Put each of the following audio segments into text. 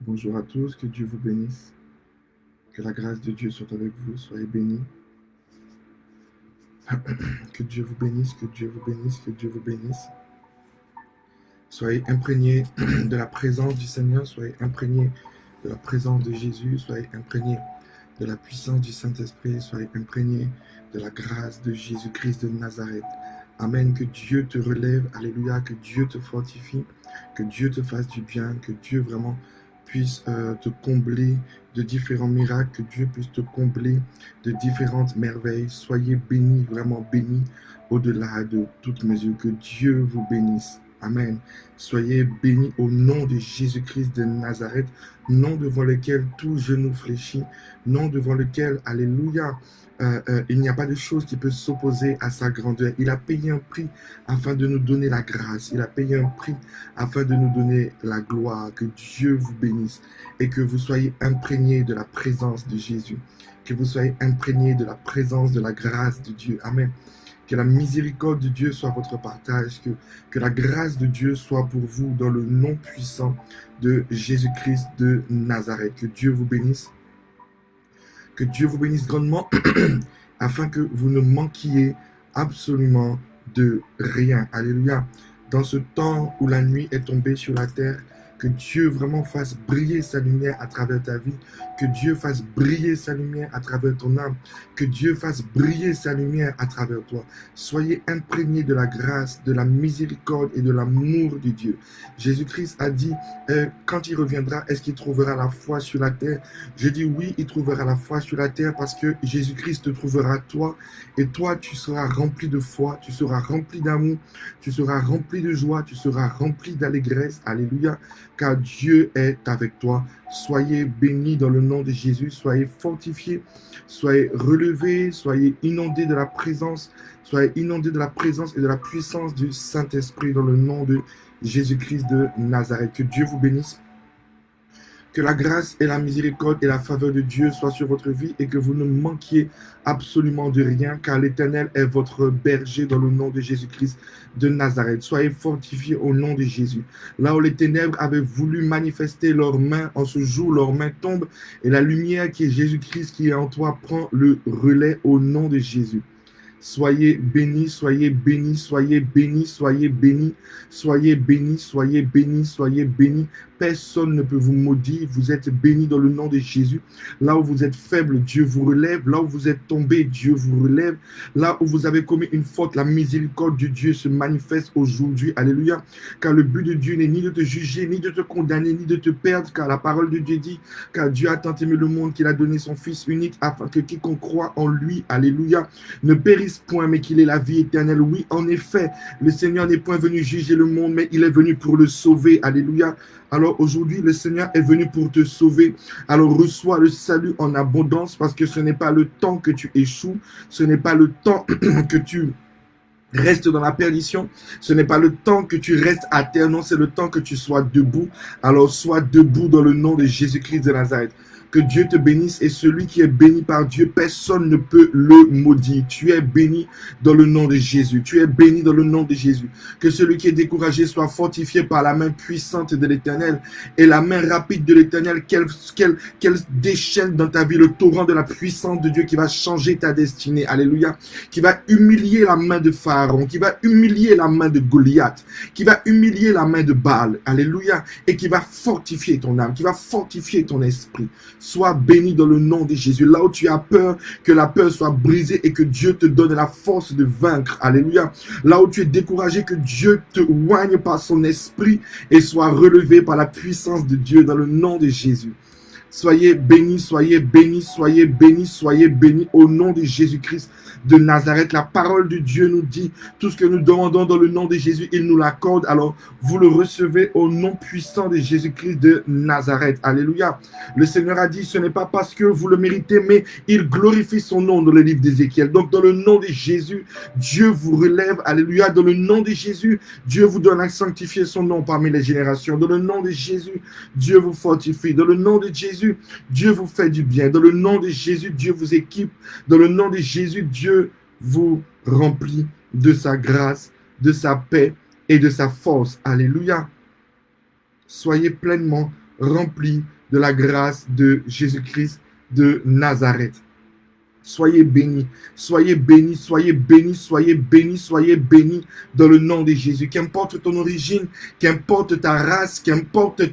Bonjour à tous, que Dieu vous bénisse, que la grâce de Dieu soit avec vous, soyez bénis. Que Dieu vous bénisse, que Dieu vous bénisse, que Dieu vous bénisse. Soyez imprégnés de la présence du Seigneur, soyez imprégnés de la présence de Jésus, soyez imprégnés de la puissance du Saint-Esprit, soyez imprégnés de la grâce de Jésus-Christ de Nazareth. Amen, que Dieu te relève, alléluia, que Dieu te fortifie, que Dieu te fasse du bien, que Dieu vraiment puisse te combler de différents miracles, que Dieu puisse te combler de différentes merveilles. Soyez bénis, vraiment bénis au-delà de toute mesure. Que Dieu vous bénisse. Amen. Soyez bénis au nom de Jésus-Christ de Nazareth, nom devant lequel tout genou fléchit, nom devant lequel, alléluia, il n'y a pas de chose qui peut s'opposer à sa grandeur. Il a payé un prix afin de nous donner la grâce. Il a payé un prix afin de nous donner la gloire. Que Dieu vous bénisse et que vous soyez imprégnés de la présence de Jésus. Que vous soyez imprégnés de la présence, de la grâce de Dieu. Amen. Que la miséricorde de Dieu soit votre partage, que la grâce de Dieu soit pour vous dans le nom puissant de Jésus-Christ de Nazareth. Que Dieu vous bénisse. Que Dieu vous bénisse grandement afin que vous ne manquiez absolument de rien. Alléluia. Dans ce temps où la nuit est tombée sur la terre, que Dieu vraiment fasse briller sa lumière à travers ta vie, que Dieu fasse briller sa lumière à travers ton âme, que Dieu fasse briller sa lumière à travers toi. Soyez imprégnés de la grâce, de la miséricorde et de l'amour de Dieu. Jésus-Christ a dit, quand il reviendra, est-ce qu'il trouvera la foi sur la terre? Je dis oui, il trouvera la foi sur la terre parce que Jésus-Christ te trouvera toi, et toi tu seras rempli de foi, tu seras rempli d'amour, tu seras rempli de joie, tu seras rempli d'allégresse. Alléluia. Car Dieu est avec toi. Soyez bénis dans le nom de Jésus, soyez fortifiés, soyez relevés, soyez inondés de la présence, soyez inondés de la présence et de la puissance du Saint-Esprit dans le nom de Jésus-Christ de Nazareth. Que Dieu vous bénisse. Que la grâce et la miséricorde et la faveur de Dieu soient sur votre vie et que vous ne manquiez absolument de rien, car l'Éternel est votre berger dans le nom de Jésus-Christ de Nazareth. Soyez fortifiés au nom de Jésus. Là où les ténèbres avaient voulu manifester leurs mains, en ce jour, leurs mains tombent et la lumière qui est Jésus-Christ qui est en toi prend le relais au nom de Jésus. Soyez bénis, soyez bénis, soyez bénis, soyez bénis, soyez bénis, soyez bénis, soyez bénis. Personne ne peut vous maudire. Vous êtes bénis dans le nom de Jésus. Là où vous êtes faible, Dieu vous relève. Là où vous êtes tombé, Dieu vous relève. Là où vous avez commis une faute, la miséricorde de Dieu se manifeste aujourd'hui. Alléluia. Car le but de Dieu n'est ni de te juger, ni de te condamner, ni de te perdre. Car la parole de Dieu dit, car Dieu a tant aimé le monde qu'il a donné son Fils unique afin que quiconque croit en lui, alléluia, ne périsse point, mais qu'il ait la vie éternelle. Oui, en effet, le Seigneur n'est point venu juger le monde, mais il est venu pour le sauver. Alléluia. Alors aujourd'hui, le Seigneur est venu pour te sauver. Alors reçois le salut en abondance parce que ce n'est pas le temps que tu échoues, ce n'est pas le temps que tu restes dans la perdition, ce n'est pas le temps que tu restes à terre, non, c'est le temps que tu sois debout. Alors sois debout dans le nom de Jésus-Christ de Nazareth. Que Dieu te bénisse et celui qui est béni par Dieu, personne ne peut le maudire. Tu es béni dans le nom de Jésus. Tu es béni dans le nom de Jésus. Que celui qui est découragé soit fortifié par la main puissante de l'Éternel et la main rapide de l'Éternel qu'elle déchaîne dans ta vie le torrent de la puissance de Dieu qui va changer ta destinée. Alléluia. Qui va humilier la main de Pharaon, qui va humilier la main de Goliath, qui va humilier la main de Baal. Alléluia. Et qui va fortifier ton âme, qui va fortifier ton esprit. Sois béni dans le nom de Jésus. Là où tu as peur, que la peur soit brisée et que Dieu te donne la force de vaincre. Alléluia. Là où tu es découragé, que Dieu te oigne par son esprit et soit relevé par la puissance de Dieu dans le nom de Jésus. Soyez bénis, soyez bénis, soyez bénis, soyez bénis au nom de Jésus-Christ de Nazareth. La parole de Dieu nous dit tout ce que nous demandons dans le nom de Jésus, il nous l'accorde. Alors, vous le recevez au nom puissant de Jésus-Christ de Nazareth. Alléluia. Le Seigneur a dit, ce n'est pas parce que vous le méritez, mais il glorifie son nom dans le livre d'Ézéchiel. Donc, dans le nom de Jésus, Dieu vous relève. Alléluia. Dans le nom de Jésus, Dieu vous donne à sanctifier son nom parmi les générations. Dans le nom de Jésus, Dieu vous fortifie. Dans le nom de Jésus, Dieu vous fait du bien. Dans le nom de Jésus, Dieu vous équipe. Dans le nom de Jésus, Dieu vous remplit de sa grâce, de sa paix et de sa force. Alléluia. Soyez pleinement remplis de la grâce de Jésus-Christ de Nazareth. Soyez bénis, soyez bénis, soyez bénis, soyez bénis, soyez bénis dans le nom de Jésus. Qu'importe ton origine, qu'importe ta race, qu'importe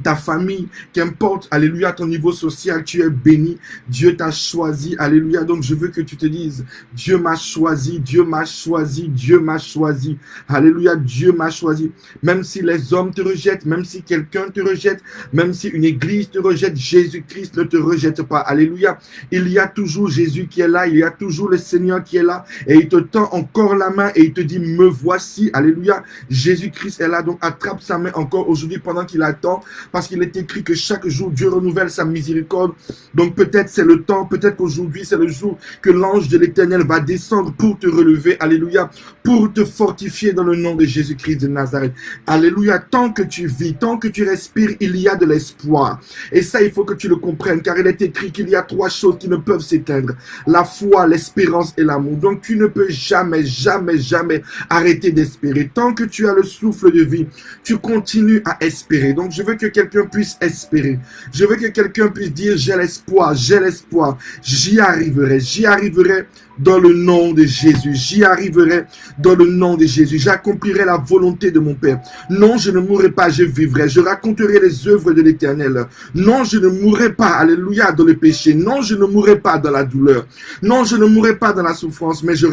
ta famille, qu'importe, alléluia, ton niveau social, tu es béni. Dieu t'a choisi, alléluia. Donc je veux que tu te dises, Dieu m'a choisi, Dieu m'a choisi, Dieu m'a choisi. Alléluia, Dieu m'a choisi. Même si les hommes te rejettent, même si quelqu'un te rejette, même si une église te rejette, Jésus-Christ ne te rejette pas. Alléluia. Il y a toujours Jésus qui est là, il y a toujours le Seigneur qui est là et il te tend encore la main et il te dit me voici, alléluia, Jésus-Christ est là, donc attrape sa main encore aujourd'hui pendant qu'il attend, parce qu'il est écrit que chaque jour Dieu renouvelle sa miséricorde. Donc peut-être c'est le temps, peut-être qu'aujourd'hui c'est le jour que l'ange de l'Éternel va descendre pour te relever, alléluia, pour te fortifier dans le nom de Jésus-Christ de Nazareth, alléluia. Tant que tu vis, tant que tu respires, il y a de l'espoir, et ça il faut que tu le comprennes, car il est écrit qu'il y a 3 choses qui ne peuvent s'éteindre: la foi, l'espérance et l'amour. Donc tu ne peux jamais, jamais, jamais arrêter d'espérer. Tant que tu as le souffle de vie, tu continues à espérer. Donc je veux que quelqu'un puisse espérer. Je veux que quelqu'un puisse dire j'ai l'espoir, j'y arriverai dans le nom de Jésus. J'y arriverai dans le nom de Jésus. J'accomplirai la volonté de mon Père. Non, je ne mourrai pas, je vivrai. Je raconterai les œuvres de l'Éternel. Non, je ne mourrai pas, alléluia, dans le péché. Non, je ne mourrai pas dans la douleur. Non, je ne mourrai pas dans la souffrance, mais je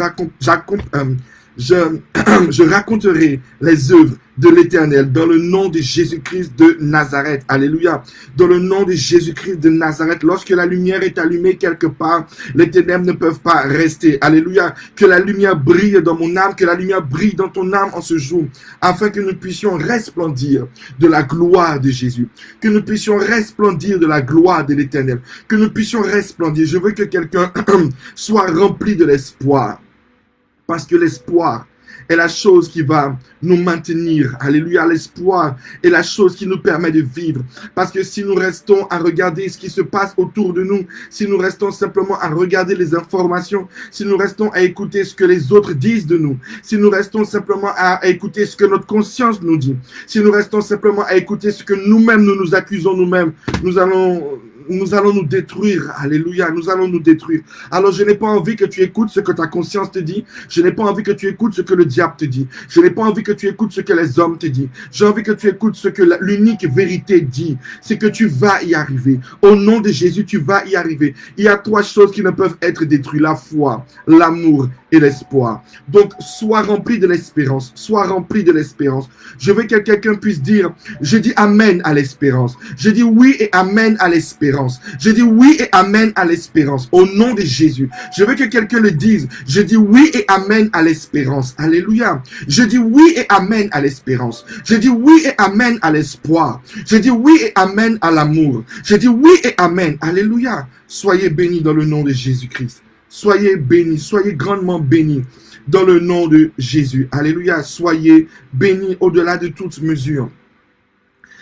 raconterai les œuvres de l'Éternel dans le nom de Jésus-Christ de Nazareth. Alléluia. Dans le nom de Jésus-Christ de Nazareth, lorsque la lumière est allumée quelque part, les ténèbres ne peuvent pas rester. Alléluia. Que la lumière brille dans mon âme, que la lumière brille dans ton âme en ce jour, afin que nous puissions resplendir de la gloire de Jésus. Que nous puissions resplendir de la gloire de l'Éternel. Que nous puissions resplendir. Je veux que quelqu'un soit rempli de l'espoir. Parce que l'espoir est la chose qui va nous maintenir. Alléluia, l'espoir est la chose qui nous permet de vivre. Parce que si nous restons à regarder ce qui se passe autour de nous, si nous restons simplement à regarder les informations, si nous restons à écouter ce que les autres disent de nous, si nous restons simplement à écouter ce que notre conscience nous dit, si nous restons simplement à écouter ce que nous-mêmes nous nous accusons nous-mêmes, nous allons nous détruire. Alléluia, nous allons nous détruire. Alors je n'ai pas envie que tu écoutes ce que ta conscience te dit. Je n'ai pas envie que tu écoutes ce que le diable te dit. Je n'ai pas envie que tu écoutes ce que les hommes te disent. J'ai envie que tu écoutes ce que l'unique vérité dit. C'est que tu vas y arriver. Au nom de Jésus, tu vas y arriver. Il y a 3 choses qui ne peuvent être détruites: la foi, l'amour et l'espoir. Donc, sois rempli de l'espérance. Sois rempli de l'espérance. Je veux que quelqu'un puisse dire, je dis amen à l'espérance. Je dis oui et amen à l'espérance. Je dis oui et amen à l'espérance. Au nom de Jésus. Je veux que quelqu'un le dise. Je dis oui et amen à l'espérance. Alléluia. Je dis oui et amen à l'espérance. Je dis oui et amen à l'espoir. Je dis oui et amen à l'amour. Je dis oui et amen. Alléluia. Soyez bénis dans le nom de Jésus-Christ. Soyez bénis, soyez grandement bénis dans le nom de Jésus. Alléluia, soyez bénis au-delà de toute mesure.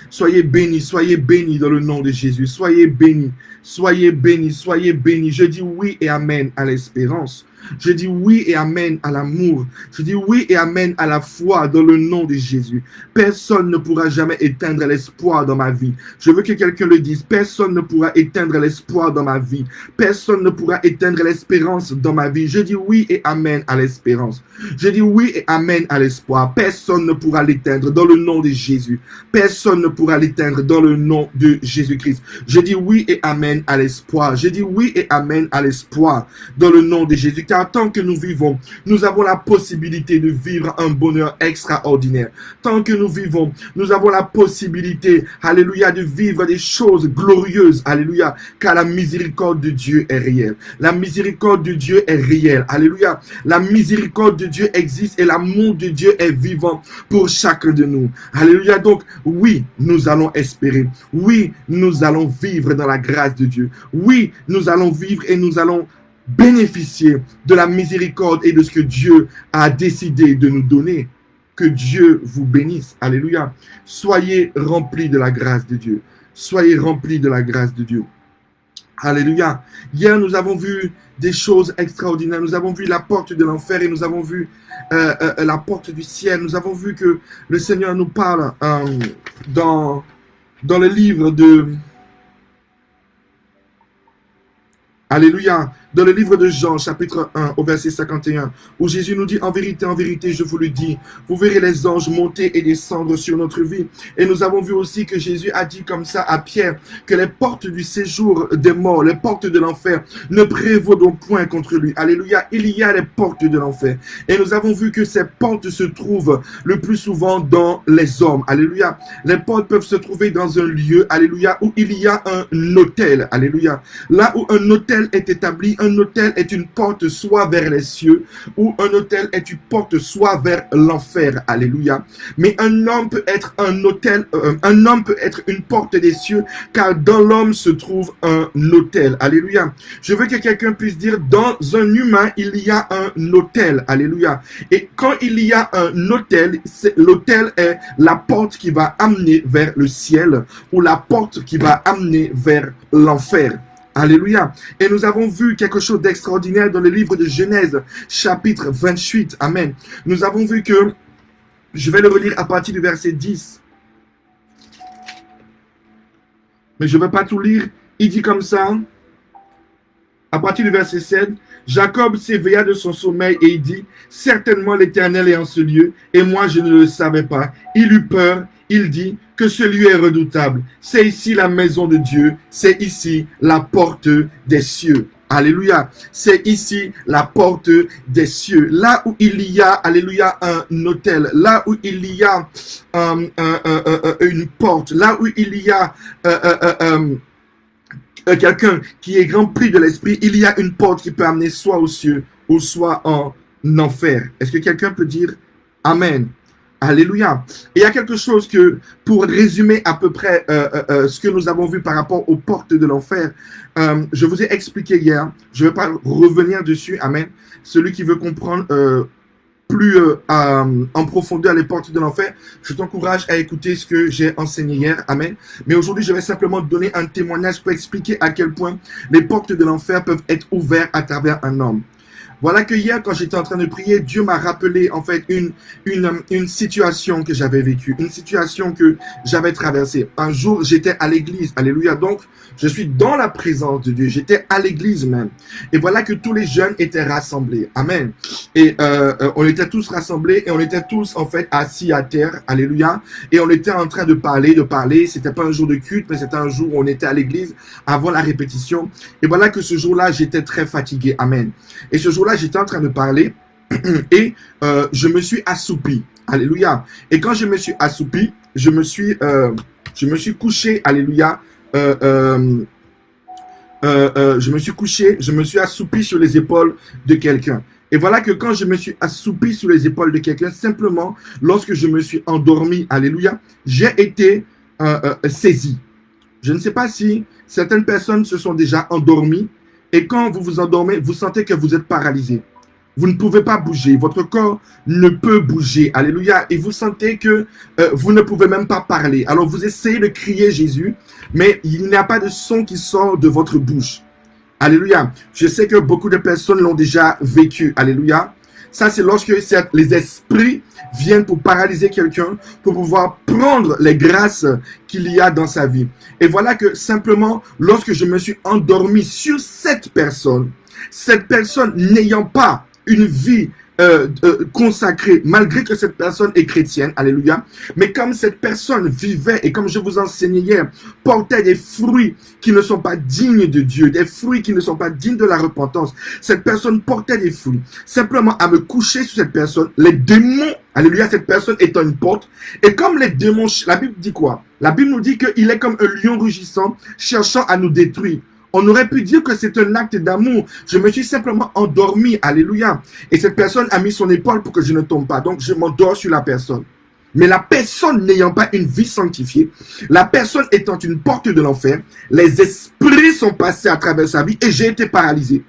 Soyez bénis dans le nom de Jésus. Soyez bénis, soyez bénis, soyez bénis. Je dis oui et amen à l'espérance. Je dis oui et amen à l'amour. Je dis oui et amen à la foi dans le nom de Jésus. Personne ne pourra jamais éteindre l'espoir dans ma vie. Je veux que quelqu'un le dise. Personne ne pourra éteindre l'espoir dans ma vie. Personne ne pourra éteindre l'espérance dans ma vie. Je dis oui et amen à l'espérance. Je dis oui et amen à l'espoir. Personne ne pourra l'éteindre dans le nom de Jésus. Personne ne pourra l'éteindre dans le nom de Jésus-Christ. Je dis oui et amen à l'espoir. Je dis oui et amen à l'espoir dans le nom de Jésus. Car tant que nous vivons, nous avons la possibilité de vivre un bonheur extraordinaire. Tant que nous vivons, nous avons la possibilité, alléluia, de vivre des choses glorieuses, alléluia, car la miséricorde de Dieu est réelle. La miséricorde de Dieu est réelle, alléluia. La miséricorde de Dieu existe et l'amour de Dieu est vivant pour chacun de nous. Alléluia. Donc, oui, nous allons espérer. Oui, nous allons vivre dans la grâce de Dieu. Oui, nous allons vivre et nous allons bénéficier de la miséricorde et de ce que Dieu a décidé de nous donner. Que Dieu vous bénisse. Alléluia. Soyez remplis de la grâce de Dieu. Soyez remplis de la grâce de Dieu. Alléluia. Hier, nous avons vu des choses extraordinaires. Nous avons vu la porte de l'enfer et nous avons vu la porte du ciel. Nous avons vu que le Seigneur nous parle dans dans le livre de... Alléluia. Dans le livre de Jean, chapitre 1, au verset 51, où Jésus nous dit, en vérité, je vous le dis, vous verrez les anges monter et descendre sur notre vie. Et nous avons vu aussi que Jésus a dit comme ça à Pierre, que les portes du séjour des morts, les portes de l'enfer, ne prévaudront point contre lui. Alléluia. Il y a les portes de l'enfer. Et nous avons vu que ces portes se trouvent le plus souvent dans les hommes. Alléluia. Les portes peuvent se trouver dans un lieu, alléluia, où il y a un autel. Alléluia. Là où un autel est établi, un autel est une porte soit vers les cieux, ou un autel est une porte soit vers l'enfer. Alléluia. Mais un homme peut être un autel, un homme peut être une porte des cieux, car dans l'homme se trouve un autel. Alléluia. Je veux que quelqu'un puisse dire, dans un humain, il y a un autel. Alléluia. Et quand il y a un autel, l'autel est la porte qui va amener vers le ciel, ou la porte qui va amener vers l'enfer. Alléluia. Et nous avons vu quelque chose d'extraordinaire dans le livre de Genèse, chapitre 28. Amen. Nous avons vu que, je vais le relire à partir du verset 10. Mais je ne vais pas tout lire. Il dit comme ça, à partir du verset 7, Jacob s'éveilla de son sommeil et il dit, certainement l'Éternel est en ce lieu, et moi je ne le savais pas. Il eut peur, il dit, que ce lieu est redoutable. C'est ici la maison de Dieu, c'est ici la porte des cieux. Alléluia. C'est ici la porte des cieux. Là où il y a, alléluia, un autel. Là où il y a une porte. Là où il y a quelqu'un qui est rempli de l'esprit, il y a une porte qui peut amener soit aux cieux ou soit en enfer. Est-ce que quelqu'un peut dire Amen? Alléluia. Et il y a quelque chose que, pour résumer à peu près ce que nous avons vu par rapport aux portes de l'enfer, je vous ai expliqué hier, je ne vais pas revenir dessus, Amen. Celui qui veut comprendre plus en profondeur les portes de l'enfer, je t'encourage à écouter ce que j'ai enseigné hier, Amen. Mais aujourd'hui, je vais simplement donner un témoignage pour expliquer à quel point les portes de l'enfer peuvent être ouvertes à travers un homme. Voilà que hier, quand j'étais en train de prier, Dieu m'a rappelé en fait une situation que j'avais vécue, une situation que j'avais traversée. Un jour, j'étais à l'église, alléluia, donc je suis dans la présence de Dieu, j'étais à l'église même. Et voilà que tous les jeunes étaient rassemblés, amen. Et on était tous rassemblés et on était tous en fait assis à terre, alléluia. Et on était en train de parler, c'était pas un jour de culte, mais c'était un jour où on était à l'église avant la répétition. Et voilà que ce jour-là, j'étais très fatigué, amen. Et ce jour-là, j'étais en train de parler et je me suis assoupi. Alléluia. Et quand je me suis assoupi, je me suis couché. Alléluia. Je me suis couché, je me suis assoupi sur les épaules de quelqu'un. Et voilà que quand je me suis assoupi sur les épaules de quelqu'un, simplement, lorsque je me suis endormi, alléluia, j'ai été saisi. Je ne sais pas si certaines personnes se sont déjà endormies. Et quand vous vous endormez, vous sentez que vous êtes paralysé. Vous ne pouvez pas bouger. Votre corps ne peut bouger. Alléluia. Et vous sentez que vous ne pouvez même pas parler. Alors vous essayez de crier Jésus, mais il n'y a pas de son qui sort de votre bouche. Alléluia. Je sais que beaucoup de personnes l'ont déjà vécu. Alléluia. Ça, c'est lorsque les esprits viennent pour paralyser quelqu'un, pour pouvoir prendre les grâces qu'il y a dans sa vie. Et voilà que simplement, lorsque je me suis endormi sur cette personne n'ayant pas une vie consacrée, malgré que cette personne est chrétienne, alléluia, mais comme cette personne vivait, et comme je vous enseignais hier, portait des fruits qui ne sont pas dignes de Dieu, des fruits qui ne sont pas dignes de la repentance, cette personne portait des fruits. Simplement à me coucher sur cette personne, les démons, alléluia, cette personne étant une porte, et comme les démons, la Bible dit quoi? La Bible nous dit qu'il est comme un lion rugissant, cherchant à nous détruire. On aurait pu dire que c'est un acte d'amour. Je me suis simplement endormi. Alléluia. Et cette personne a mis son épaule pour que je ne tombe pas. Donc, je m'endors sur la personne. Mais la personne n'ayant pas une vie sanctifiée, la personne étant une porte de l'enfer, les esprits sont passés à travers sa vie et j'ai été paralysé.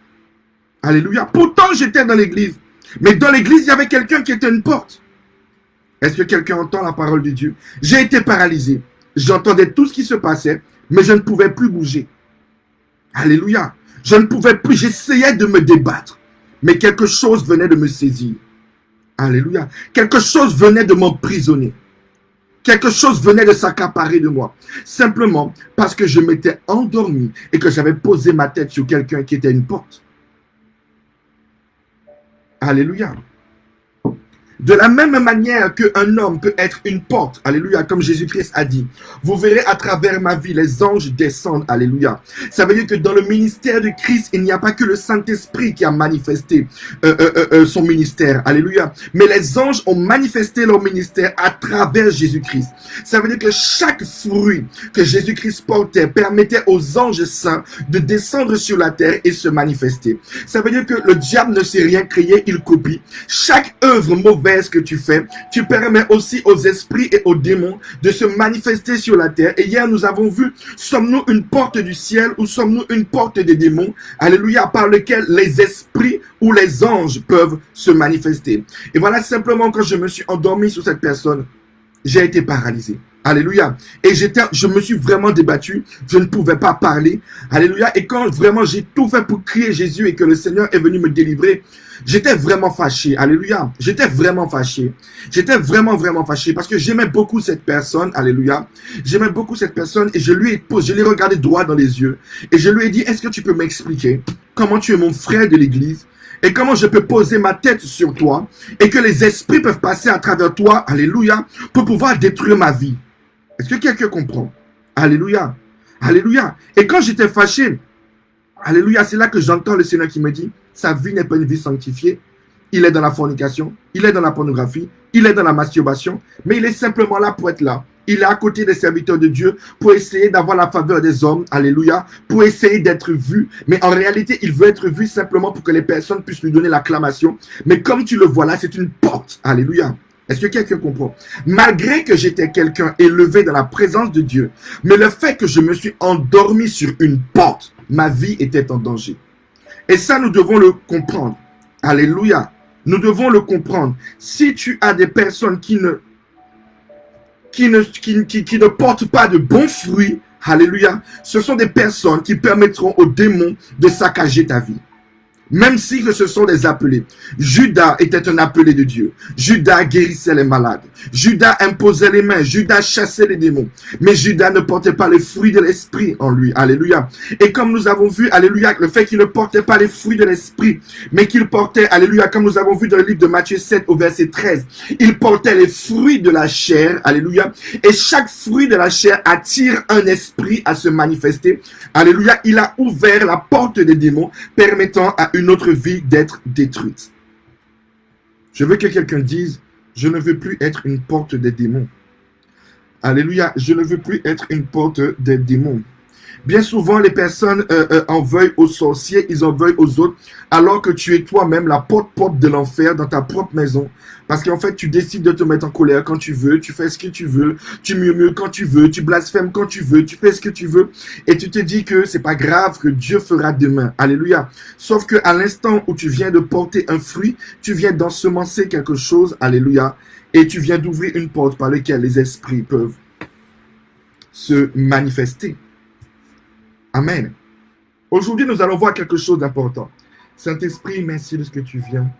Alléluia. Pourtant, j'étais dans l'église. Mais dans l'église, il y avait quelqu'un qui était une porte. Est-ce que quelqu'un entend la parole de Dieu? J'ai été paralysé. J'entendais tout ce qui se passait, mais je ne pouvais plus bouger. Alléluia. Je ne pouvais plus, j'essayais de me débattre. Mais quelque chose venait de me saisir. Alléluia. Quelque chose venait de m'emprisonner. Quelque chose venait de s'accaparer de moi. Simplement parce que je m'étais endormi et que j'avais posé ma tête sur quelqu'un qui était une porte. Alléluia. De la même manière qu'un homme peut être une porte, alléluia, comme Jésus-Christ a dit, vous verrez à travers ma vie les anges descendent, alléluia. Ça veut dire que dans le ministère de Christ, il n'y a pas que le Saint-Esprit qui a manifesté son ministère, alléluia. Mais les anges ont manifesté leur ministère à travers Jésus-Christ. Ça veut dire que chaque fruit que Jésus-Christ portait permettait aux anges saints de descendre sur la terre et se manifester. Ça veut dire que le diable ne sait rien créer, il copie. Chaque œuvre mauvaise que tu fais, tu permets aussi aux esprits et aux démons de se manifester sur la terre. Et hier, nous avons vu, sommes-nous une porte du ciel ou sommes-nous une porte des démons, alléluia, par lequel les esprits ou les anges peuvent se manifester. Et voilà, simplement quand je me suis endormi sur cette personne, j'ai été paralysé. Alléluia. Et je me suis vraiment débattu. Je ne pouvais pas parler. Alléluia. Et quand vraiment j'ai tout fait pour crier Jésus et que le Seigneur est venu me délivrer, j'étais vraiment fâché. Alléluia. J'étais vraiment fâché. J'étais vraiment fâché parce que j'aimais beaucoup cette personne. Alléluia. J'aimais beaucoup cette personne et je l'ai regardé droit dans les yeux et je lui ai dit, est-ce que tu peux m'expliquer comment tu es mon frère de l'église? Et comment je peux poser ma tête sur toi et que les esprits peuvent passer à travers toi, alléluia, pour pouvoir détruire ma vie. Est-ce que quelqu'un comprend? Alléluia, alléluia. Et quand j'étais fâché, alléluia, c'est là que j'entends le Seigneur qui me dit, sa vie n'est pas une vie sanctifiée. Il est dans la fornication, il est dans la pornographie, il est dans la masturbation, mais il est simplement là pour être là. Il est à côté des serviteurs de Dieu pour essayer d'avoir la faveur des hommes, alléluia, pour essayer d'être vu. Mais en réalité, il veut être vu simplement pour que les personnes puissent lui donner l'acclamation. Mais comme tu le vois là, c'est une porte, alléluia. Est-ce que quelqu'un comprend? Malgré que j'étais quelqu'un élevé dans la présence de Dieu, mais le fait que je me suis endormi sur une porte, ma vie était en danger. Et ça, nous devons le comprendre. Alléluia. Nous devons le comprendre. Si tu as des personnes qui ne portent pas de bons fruits, alléluia, ce sont des personnes qui permettront aux démons de saccager ta vie. Même si ce sont des appelés. Judas était un appelé de Dieu. Judas guérissait les malades. Judas imposait les mains. Judas chassait les démons. Mais Judas ne portait pas les fruits de l'esprit en lui. Alléluia. Et comme nous avons vu, alléluia, le fait qu'il ne portait pas les fruits de l'esprit, mais qu'il portait, alléluia, comme nous avons vu dans le livre de Matthieu 7 au verset 13, il portait les fruits de la chair. Alléluia. Et chaque fruit de la chair attire un esprit à se manifester. Alléluia. Il a ouvert la porte des démons, permettant à une autre vie d'être détruite. Je veux que quelqu'un dise, je ne veux plus être une porte des démons. Alléluia, je ne veux plus être une porte des démons. Bien souvent, les personnes en veuillent aux sorciers, ils en veuillent aux autres, alors que tu es toi-même la porte de l'enfer dans ta propre maison. Parce qu'en fait, tu décides de te mettre en colère quand tu veux, tu fais ce que tu veux, tu murmures quand tu veux, tu blasphèmes quand tu veux, tu fais ce que tu veux, et tu te dis que c'est pas grave, que Dieu fera demain. Alléluia. Sauf que à l'instant où tu viens de porter un fruit, tu viens d'ensemencer quelque chose, alléluia, et tu viens d'ouvrir une porte par laquelle les esprits peuvent se manifester. Amen. Aujourd'hui, nous allons voir quelque chose d'important. Saint-Esprit, merci de ce que tu viens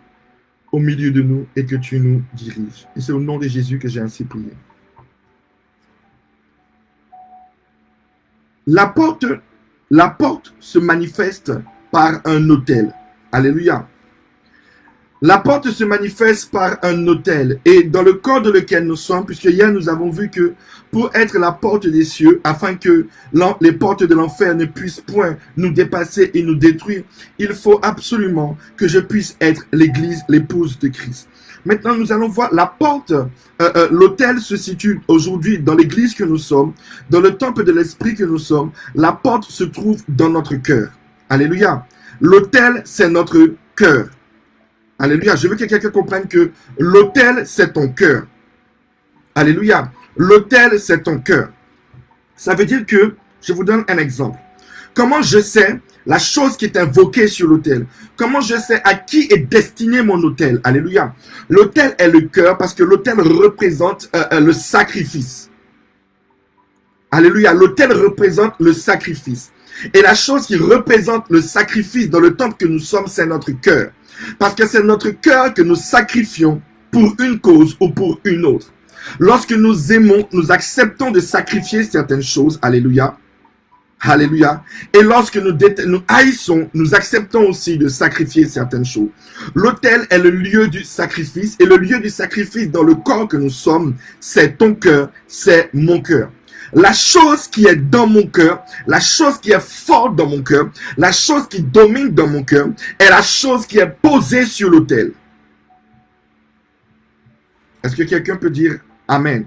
au milieu de nous et que tu nous diriges. Et c'est au nom de Jésus que j'ai ainsi prié. La porte se manifeste par un autel. Alléluia. La porte se manifeste par un autel. Et dans le corps dans lequel nous sommes, puisque hier nous avons vu que pour être la porte des cieux, afin que les portes de l'enfer ne puissent point nous dépasser et nous détruire, il faut absolument que je puisse être l'église, l'épouse de Christ. Maintenant, nous allons voir la porte. L'autel se situe aujourd'hui dans l'église que nous sommes, dans le temple de l'esprit que nous sommes. La porte se trouve dans notre cœur. Alléluia. L'autel, c'est notre cœur. Alléluia. Je veux que quelqu'un comprenne que l'autel, c'est ton cœur. Alléluia. L'autel, c'est ton cœur. Ça veut dire que, je vous donne un exemple. Comment je sais la chose qui est invoquée sur l'autel? Comment je sais à qui est destiné mon autel? Alléluia. L'autel est le cœur parce que l'autel représente le sacrifice. Alléluia. L'autel représente le sacrifice. Et la chose qui représente le sacrifice dans le temple que nous sommes, c'est notre cœur. Parce que c'est notre cœur que nous sacrifions pour une cause ou pour une autre. Lorsque nous aimons, nous acceptons de sacrifier certaines choses. Alléluia. Alléluia. Et lorsque nous haïssons, nous acceptons aussi de sacrifier certaines choses. L'autel est le lieu du sacrifice. Et le lieu du sacrifice dans le corps que nous sommes, c'est ton cœur, c'est mon cœur. La chose qui est dans mon cœur, la chose qui est forte dans mon cœur, la chose qui domine dans mon cœur, est la chose qui est posée sur l'autel. Est-ce que quelqu'un peut dire Amen?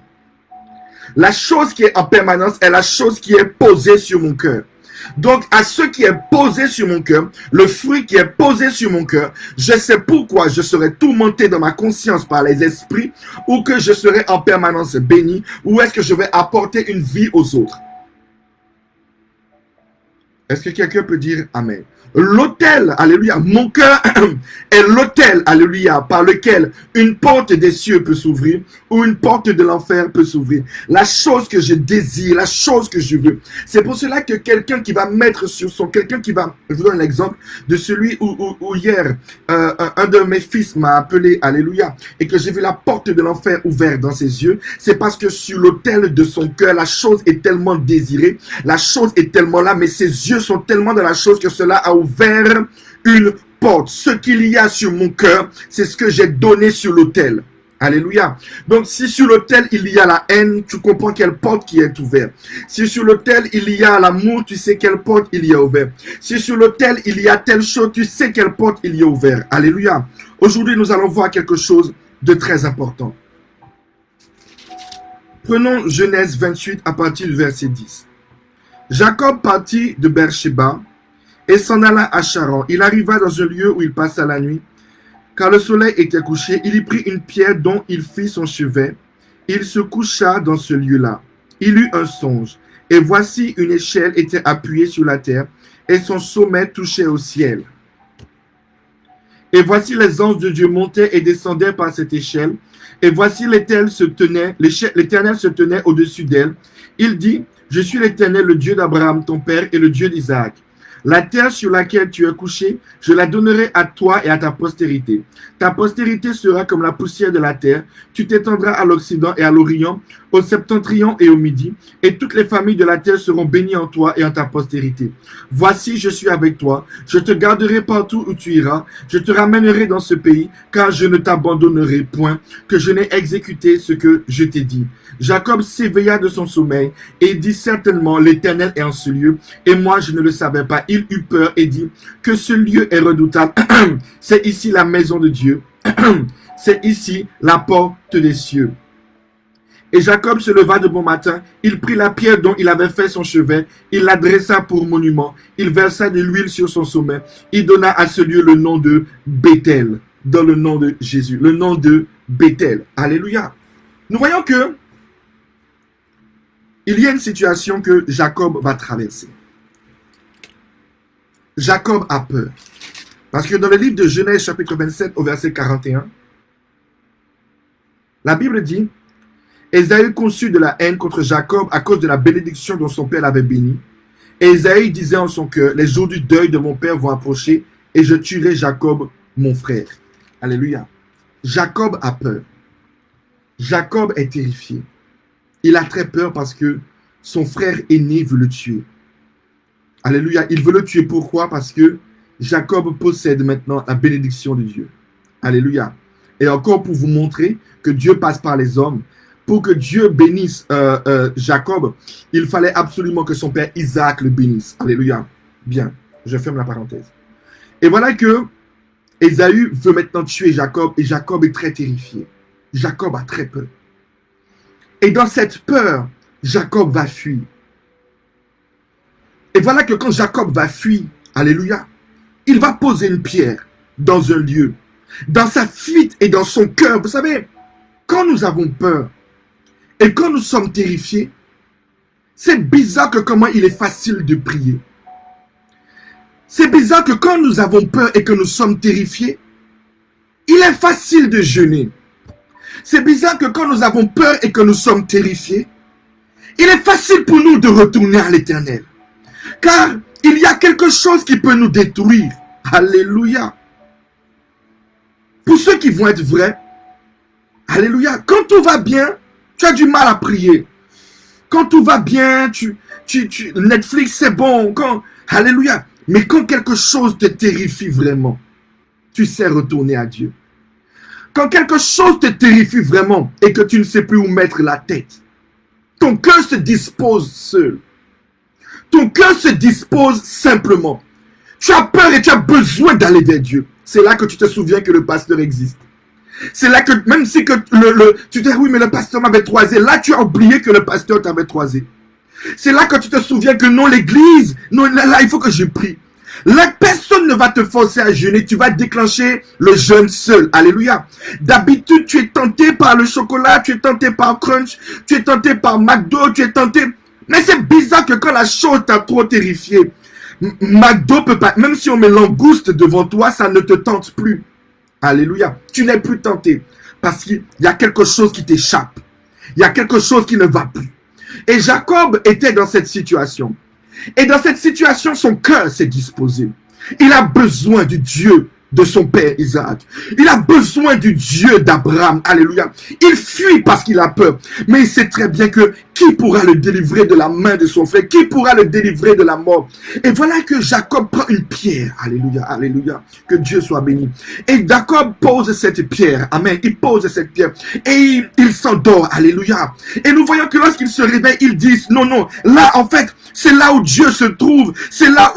La chose qui est en permanence est la chose qui est posée sur mon cœur. Donc, à ce qui est posé sur mon cœur, le fruit qui est posé sur mon cœur, je sais pourquoi je serai tourmenté dans ma conscience par les esprits, ou que je serai en permanence béni, ou est-ce que je vais apporter une vie aux autres. Est-ce que quelqu'un peut dire Amen? L'autel, alléluia, mon cœur est l'autel, alléluia, par lequel une porte des cieux peut s'ouvrir ou une porte de l'enfer peut s'ouvrir. La chose que je désire, la chose que je veux. C'est pour cela que quelqu'un qui va mettre sur son, quelqu'un qui va, je vous donne l'exemple de celui où hier, un de mes fils m'a appelé, alléluia, et que j'ai vu la porte de l'enfer ouverte dans ses yeux. C'est parce que sur l'autel de son cœur, la chose est tellement désirée, la chose est tellement là, mais ses yeux sont tellement dans la chose que cela a ouvert une porte. Ce qu'il y a sur mon cœur, c'est ce que j'ai donné sur l'autel. Alléluia. Donc, si sur l'autel, il y a la haine, tu comprends quelle porte qui est ouverte. Si sur l'autel, il y a l'amour, tu sais quelle porte il y a ouvert. Si sur l'autel, il y a telle chose, tu sais quelle porte il y a ouvert. Alléluia. Aujourd'hui, nous allons voir quelque chose de très important. Prenons Genèse 28 à partir du verset 10. Jacob partit de Beersheba et s'en alla à Charan. Il arriva dans un lieu où il passa la nuit. Car le soleil était couché, il y prit une pierre dont il fit son chevet. Il se coucha dans ce lieu-là. Il eut un songe. Et voici une échelle était appuyée sur la terre, et son sommet touchait au ciel. Et voici les anges de Dieu montaient et descendaient par cette échelle. Et voici l'Éternel se tenait au-dessus d'elle. Il dit, je suis l'Éternel, le Dieu d'Abraham, ton père, et le Dieu d'Isaac. La terre sur laquelle tu es couché, je la donnerai à toi et à ta postérité. Ta postérité sera comme la poussière de la terre. Tu t'étendras à l'Occident et à l'Orient, au septentrion et au Midi, et toutes les familles de la terre seront bénies en toi et en ta postérité. Voici, je suis avec toi. Je te garderai partout où tu iras. Je te ramènerai dans ce pays, car je ne t'abandonnerai point, que je n'ai exécuté ce que je t'ai dit. Jacob s'éveilla de son sommeil et dit certainement, l'Éternel est en ce lieu, et moi je ne le savais pas. Il eut peur et dit que ce lieu est redoutable. C'est ici la maison de Dieu. C'est ici la porte des cieux. Et Jacob se leva de bon matin, il prit la pierre dont il avait fait son chevet, il la dressa pour monument, il versa de l'huile sur son sommet, il donna à ce lieu le nom de Béthel, dans le nom de Jésus, le nom de Béthel. Alléluia. Nous voyons que il y a une situation que Jacob va traverser. Jacob a peur. Parce que dans le livre de Genèse chapitre 27 au verset 41, la Bible dit, Ésaü conçut de la haine contre Jacob à cause de la bénédiction dont son père l'avait béni. Et Ésaü disait en son cœur, les jours du deuil de mon père vont approcher et je tuerai Jacob, mon frère. Alléluia. Jacob a peur. Jacob est terrifié. Il a très peur parce que son frère aîné veut le tuer. Alléluia. Il veut le tuer. Pourquoi? Parce que Jacob possède maintenant la bénédiction de Dieu. Alléluia. Et encore pour vous montrer que Dieu passe par les hommes, pour que Dieu bénisse Jacob, il fallait absolument que son père Isaac le bénisse. Alléluia. Bien, je ferme la parenthèse. Et voilà que Ésaü veut maintenant tuer Jacob et Jacob est très terrifié. Jacob a très peur. Et dans cette peur, Jacob va fuir. Et voilà que quand Jacob va fuir, alléluia, il va poser une pierre dans un lieu. Dans sa fuite et dans son cœur, vous savez, quand nous avons peur et quand nous sommes terrifiés, c'est bizarre que comment il est facile de prier. C'est bizarre que quand nous avons peur et que nous sommes terrifiés, il est facile de jeûner. C'est bizarre que quand nous avons peur et que nous sommes terrifiés, il est facile pour nous de retourner à l'Éternel. Car il y a quelque chose qui peut nous détruire. Alléluia. Pour ceux qui vont être vrais, alléluia, quand tout va bien, Tu as du mal à prier. Quand tout va bien, Netflix c'est bon. Alléluia. Mais quand quelque chose te terrifie vraiment, tu sais retourner à Dieu. Quand quelque chose te terrifie vraiment et que tu ne sais plus où mettre la tête, ton cœur se dispose seul. Ton cœur se dispose simplement. Tu as peur et tu as besoin d'aller vers Dieu. C'est là que tu te souviens que le pasteur existe. C'est là que, même si que tu te dis, oui, mais le pasteur m'avait toisé. Là, tu as oublié que le pasteur t'avait toisé. C'est là que tu te souviens que non, l'église, non, là, il faut que je prie. Là, personne ne va te forcer à jeûner. Tu vas déclencher le jeûne seul. Alléluia. D'habitude, tu es tenté par le chocolat, tu es tenté par Crunch, tu es tenté par McDo, tu es tenté. Mais c'est bizarre que quand la chose t'a trop terrifié, McDo peut pas, même si on met langouste devant toi, ça ne te tente plus. Alléluia. Tu n'es plus tenté parce qu'il y a quelque chose qui t'échappe. Il y a quelque chose qui ne va plus. Et Jacob était dans cette situation. Et dans cette situation, son cœur s'est disposé. Il a besoin du Dieu de son père Isaac. Il a besoin du Dieu d'Abraham. Alléluia. Il fuit parce qu'il a peur. Mais il sait très bien que qui pourra le délivrer de la main de son frère? Qui pourra le délivrer de la mort? Et voilà que Jacob prend une pierre. Alléluia, alléluia. Que Dieu soit béni. Et Jacob pose cette pierre. Amen. Il pose cette pierre. Et il s'endort. Alléluia. Et nous voyons que lorsqu'il se réveille, ils disent, non, non. Là, en fait, c'est là où Dieu se trouve. C'est là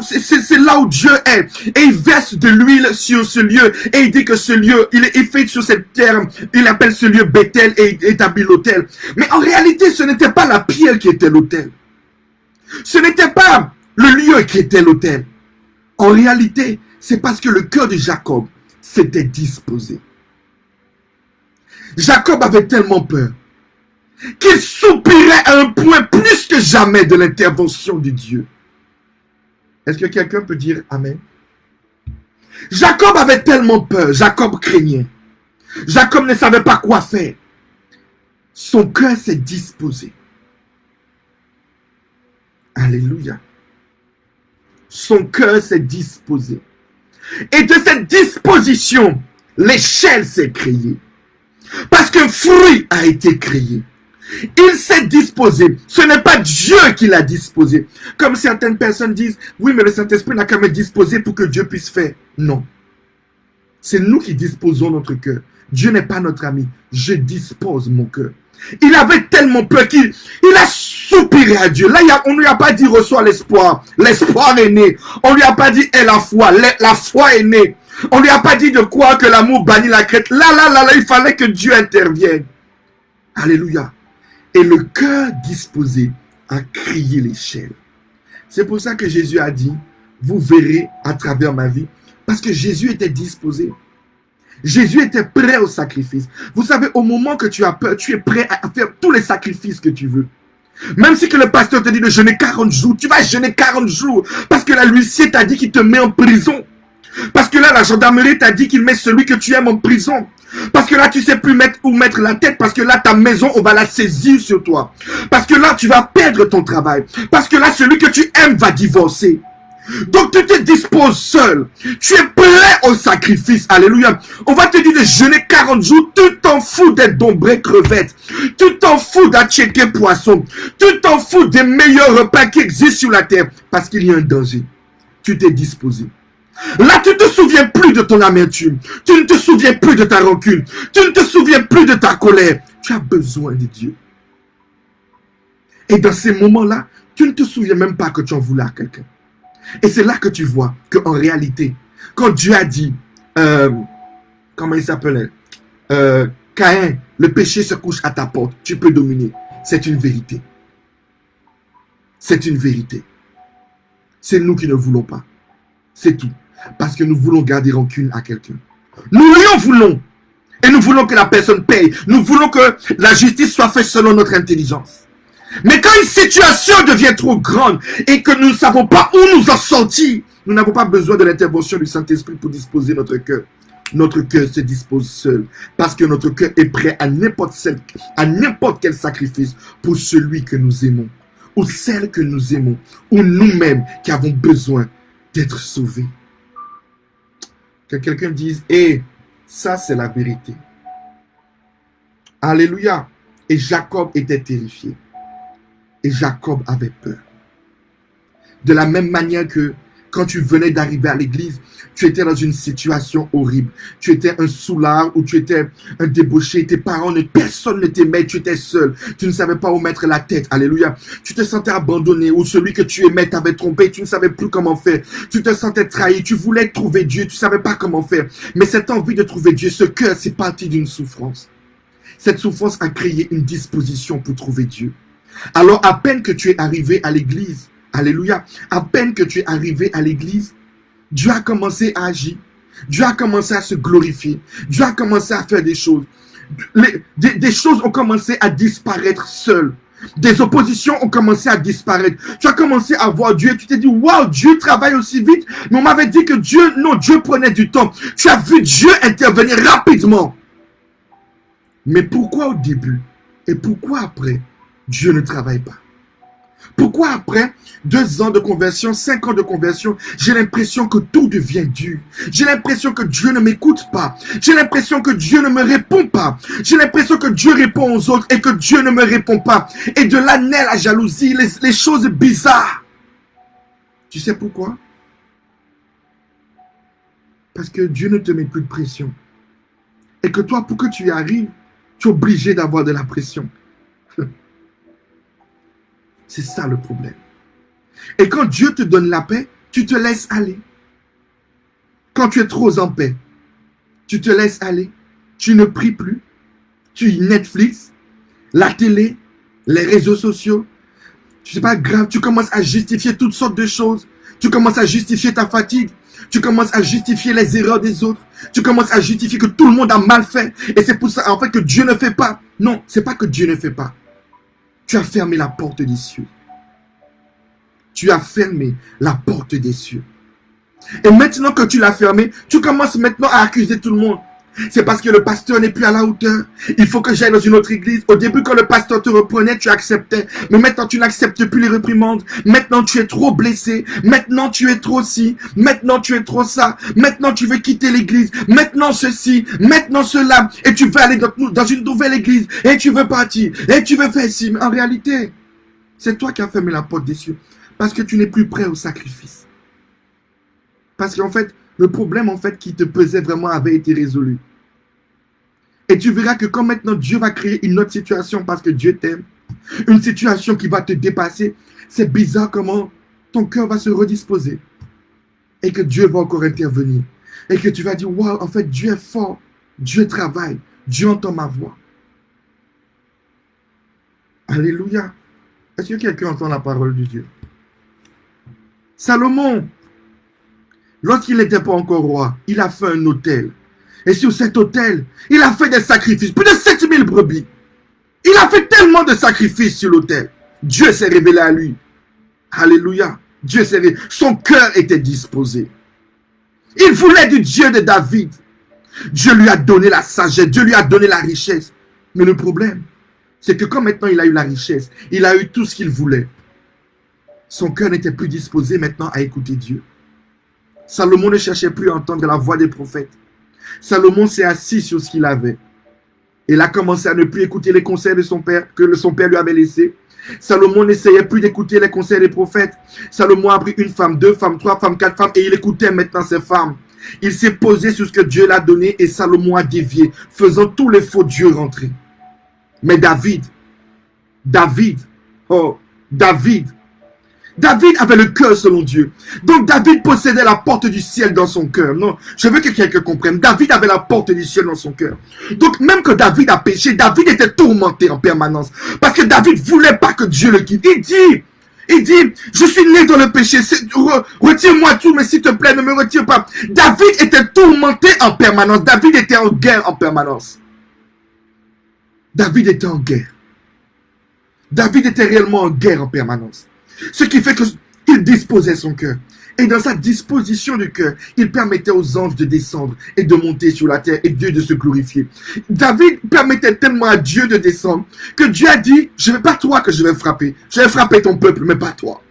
où Dieu est. Et il verse de l'huile sur ce lieu. Et il dit que ce lieu, il fait sur cette pierre, il appelle ce lieu Bethel et établit l'autel. Mais en réalité, ce n'était pas la pierre qui était l'autel. Ce n'était pas le lieu qui était l'autel. En réalité, c'est parce que le cœur de Jacob s'était disposé. Jacob avait tellement peur qu'il soupirait à un point plus que jamais de l'intervention de Dieu. Est-ce que quelqu'un peut dire Amen? Jacob avait tellement peur, Jacob craignait. Jacob ne savait pas quoi faire. Son cœur s'est disposé. Alléluia. Son cœur s'est disposé. Et de cette disposition, l'échelle s'est créée. Parce qu'un fruit a été créé. Il s'est disposé. Ce n'est pas Dieu qui l'a disposé. Comme certaines personnes disent, oui, mais le Saint-Esprit n'a qu'à me disposer pour que Dieu puisse faire. Non. C'est nous qui disposons notre cœur. Dieu n'est pas notre ami. Je dispose mon cœur. Il avait tellement peur qu'il a soupiré à Dieu. Là, on ne lui a pas dit reçois l'espoir. L'espoir est né. On ne lui a pas dit aie la foi. La foi est née. On ne lui a pas dit de quoi que l'amour bannit la crête. Là, il fallait que Dieu intervienne. Alléluia. Et le cœur disposé a crié l'échelle. C'est pour ça que Jésus a dit, vous verrez à travers ma vie. Parce que Jésus était disposé. Jésus était prêt au sacrifice. Vous savez, au moment que tu as peur, tu es prêt à faire tous les sacrifices que tu veux. Même si que le pasteur te dit de jeûner 40 jours, tu vas jeûner 40 jours. Parce que l'huissier t'a dit qu'il te met en prison. Parce que là, la gendarmerie t'a dit qu'il met celui que tu aimes en prison. Parce que là, tu sais plus où mettre la tête. Parce que là, ta maison, on va la saisir sur toi. Parce que là, tu vas perdre ton travail. Parce que là, celui que tu aimes va divorcer. Donc tu te disposes seul. Tu es prêt au sacrifice. Alléluia. On va te dire de jeûner 40 jours. Tu t'en fous d'être dombré crevette. Tu t'en fous d'attiquer poisson. Tu t'en fous des meilleurs repas qui existent sur la terre. Parce qu'il y a un danger. Tu t'es disposé. Là, tu ne te souviens plus de ton amertume. Tu ne te souviens plus de ta rancune. Tu ne te souviens plus de ta colère. Tu as besoin de Dieu. Et dans ces moments-là, tu ne te souviens même pas que tu en voulais à quelqu'un. Et c'est là que tu vois qu'en réalité, quand Dieu a dit, comment il s'appelait, Caïn, le péché se couche à ta porte, tu peux dominer. C'est une vérité. C'est une vérité. C'est nous qui ne voulons pas. C'est tout. Parce que nous voulons garder rancune à quelqu'un. Nous lui en voulons. Et nous voulons que la personne paye. Nous voulons que la justice soit faite selon notre intelligence. Mais quand une situation devient trop grande et que nous ne savons pas où nous en sortir, nous n'avons pas besoin de l'intervention du Saint-Esprit pour disposer notre cœur. Notre cœur se dispose seul parce que notre cœur est prêt à n'importe quel sacrifice pour celui que nous aimons ou celle que nous aimons ou nous-mêmes qui avons besoin d'être sauvés. Que quelqu'un dise, ça c'est la vérité. Alléluia. Et Jacob était terrifié. Et Jacob avait peur. De la même manière que quand tu venais d'arriver à l'église, tu étais dans une situation horrible. Tu étais un soulard ou tu étais un débauché. Tes parents, personne ne t'aimait. Tu étais seul. Tu ne savais pas où mettre la tête. Alléluia. Tu te sentais abandonné ou celui que tu aimais t'avait trompé. Tu ne savais plus comment faire. Tu te sentais trahi. Tu voulais trouver Dieu. Tu ne savais pas comment faire. Mais cette envie de trouver Dieu, ce cœur, c'est parti d'une souffrance. Cette souffrance a créé une disposition pour trouver Dieu. Alors, à peine que tu es arrivé à l'église, alléluia, à peine que tu es arrivé à l'église, Dieu a commencé à agir. Dieu a commencé à se glorifier. Dieu a commencé à faire des choses. Des choses ont commencé à disparaître seules. Des oppositions ont commencé à disparaître. Tu as commencé à voir Dieu. Tu t'es dit, waouh, Dieu travaille aussi vite. Mais on m'avait dit que Dieu prenait du temps. Tu as vu Dieu intervenir rapidement. Mais pourquoi au début et pourquoi après, Dieu ne travaille pas? Pourquoi après 2 ans de conversion, 5 ans de conversion, j'ai l'impression que tout devient dur. J'ai l'impression que Dieu ne m'écoute pas. J'ai l'impression que Dieu ne me répond pas. J'ai l'impression que Dieu répond aux autres et que Dieu ne me répond pas. Et de là naît la jalousie, les choses bizarres. Tu sais pourquoi? Parce que Dieu ne te met plus de pression. Et que toi, pour que tu y arrives, tu es obligé d'avoir de la pression. C'est ça le problème. Et quand Dieu te donne la paix, tu te laisses aller. Quand tu es trop en paix, tu te laisses aller. Tu ne pries plus. Tu Netflix, la télé, les réseaux sociaux. C'est pas grave. Tu commences à justifier toutes sortes de choses. Tu commences à justifier ta fatigue. Tu commences à justifier les erreurs des autres. Tu commences à justifier que tout le monde a mal fait. Et c'est pour ça, en fait, que Dieu ne fait pas. Non, c'est pas que Dieu ne fait pas. Tu as fermé la porte des cieux. Tu as fermé la porte des cieux. Et maintenant que tu l'as fermé, tu commences maintenant à accuser tout le monde. C'est parce que le pasteur n'est plus à la hauteur. Il faut que j'aille dans une autre église. Au début, quand le pasteur te reprenait, tu acceptais. Mais maintenant, tu n'acceptes plus les réprimandes. Maintenant, tu es trop blessé. Maintenant, tu es trop ci. Maintenant, tu es trop ça. Maintenant, tu veux quitter l'église. Maintenant, ceci. Maintenant, cela. Et tu veux aller dans une nouvelle église. Et tu veux partir. Et tu veux faire ci. Mais en réalité, c'est toi qui as fermé la porte des cieux. Parce que tu n'es plus prêt au sacrifice. Parce qu'en fait, le problème en fait qui te pesait vraiment avait été résolu. Et tu verras que quand maintenant Dieu va créer une autre situation parce que Dieu t'aime, une situation qui va te dépasser, c'est bizarre comment ton cœur va se redisposer. Et que Dieu va encore intervenir. Et que tu vas dire, waouh, en fait Dieu est fort, Dieu travaille, Dieu entend ma voix. Alléluia. Est-ce que quelqu'un entend la parole de Dieu? Salomon, lorsqu'il n'était pas encore roi, il a fait un autel. Et sur cet autel, il a fait des sacrifices, plus de 7000 brebis. Il a fait tellement de sacrifices sur l'autel. Dieu s'est révélé à lui. Alléluia. Dieu s'est révélé. Son cœur était disposé. Il voulait du Dieu de David. Dieu lui a donné la sagesse, Dieu lui a donné la richesse. Mais le problème, c'est que quand maintenant il a eu la richesse, il a eu tout ce qu'il voulait. Son cœur n'était plus disposé maintenant à écouter Dieu. Salomon ne cherchait plus à entendre la voix des prophètes. Salomon s'est assis sur ce qu'il avait. Il a commencé à ne plus écouter les conseils de son père, que son père lui avait laissés. Salomon n'essayait plus d'écouter les conseils des prophètes. Salomon a pris 1 femme, 2 femmes, 3 femmes, 4 femmes et il écoutait maintenant ces femmes. Il s'est posé sur ce que Dieu l'a donné et Salomon a dévié, faisant tous les faux dieux rentrer. Mais David avait le cœur selon Dieu. Donc David possédait la porte du ciel dans son cœur. Non, je veux que quelqu'un comprenne. David avait la porte du ciel dans son cœur. Donc même que David a péché, David était tourmenté en permanence. Parce que David ne voulait pas que Dieu le quitte. Il dit, je suis né dans le péché. Retire-moi tout, mais s'il te plaît, ne me retire pas. David était tourmenté en permanence. David était en guerre en permanence. David était en guerre. David était réellement en guerre en permanence. Ce qui fait qu'il disposait son cœur. Et dans sa disposition du cœur, il permettait aux anges de descendre et de monter sur la terre et Dieu de se glorifier. David permettait tellement à Dieu de descendre que Dieu a dit, je ne vais pas toi que je vais frapper. Je vais frapper ton peuple, mais pas toi.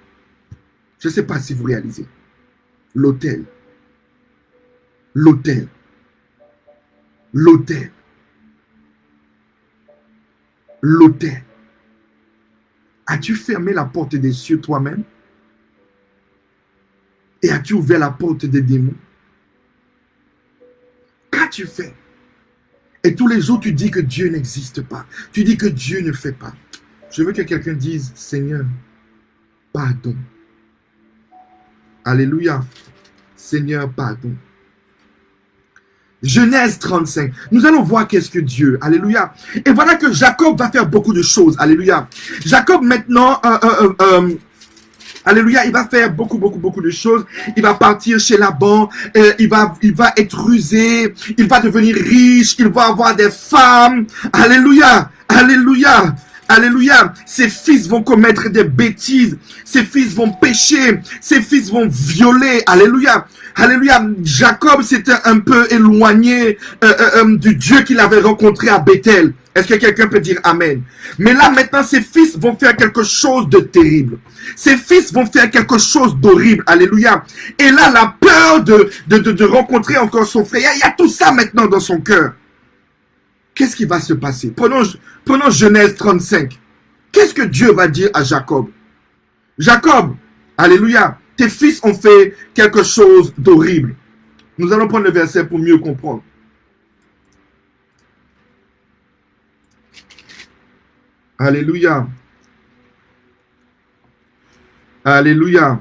Je ne sais pas si vous réalisez. L'autel. l'autel? As-tu fermé la porte des cieux toi-même? Et as-tu ouvert la porte des démons? Qu'as-tu fait? Et tous les jours, tu dis que Dieu n'existe pas. Tu dis que Dieu ne fait pas. Je veux que quelqu'un dise, Seigneur, pardon. Alléluia. Seigneur, pardon. Genèse 35. Nous allons voir qu'est-ce que Dieu. Alléluia. Et voilà que Jacob va faire beaucoup de choses. Alléluia. Jacob maintenant, alléluia, il va faire beaucoup de choses. Il va partir chez Laban. Il va être rusé. Il va devenir riche. Il va avoir des femmes. Alléluia. Alléluia. Alléluia. Ses fils vont commettre des bêtises. Ses fils vont pécher. Ses fils vont violer. Alléluia. Alléluia. Jacob s'était un peu éloigné du Dieu qu'il avait rencontré à Bethel. Est-ce que quelqu'un peut dire Amen? Mais là, maintenant, ses fils vont faire quelque chose de terrible. Ses fils vont faire quelque chose d'horrible. Alléluia. Et là, la peur de rencontrer encore son frère, il y a tout ça maintenant dans son cœur. Qu'est-ce qui va se passer? Prenons Genèse 35. Qu'est-ce que Dieu va dire à Jacob? Jacob, alléluia, tes fils ont fait quelque chose d'horrible. Nous allons prendre le verset pour mieux comprendre. Alléluia. Alléluia.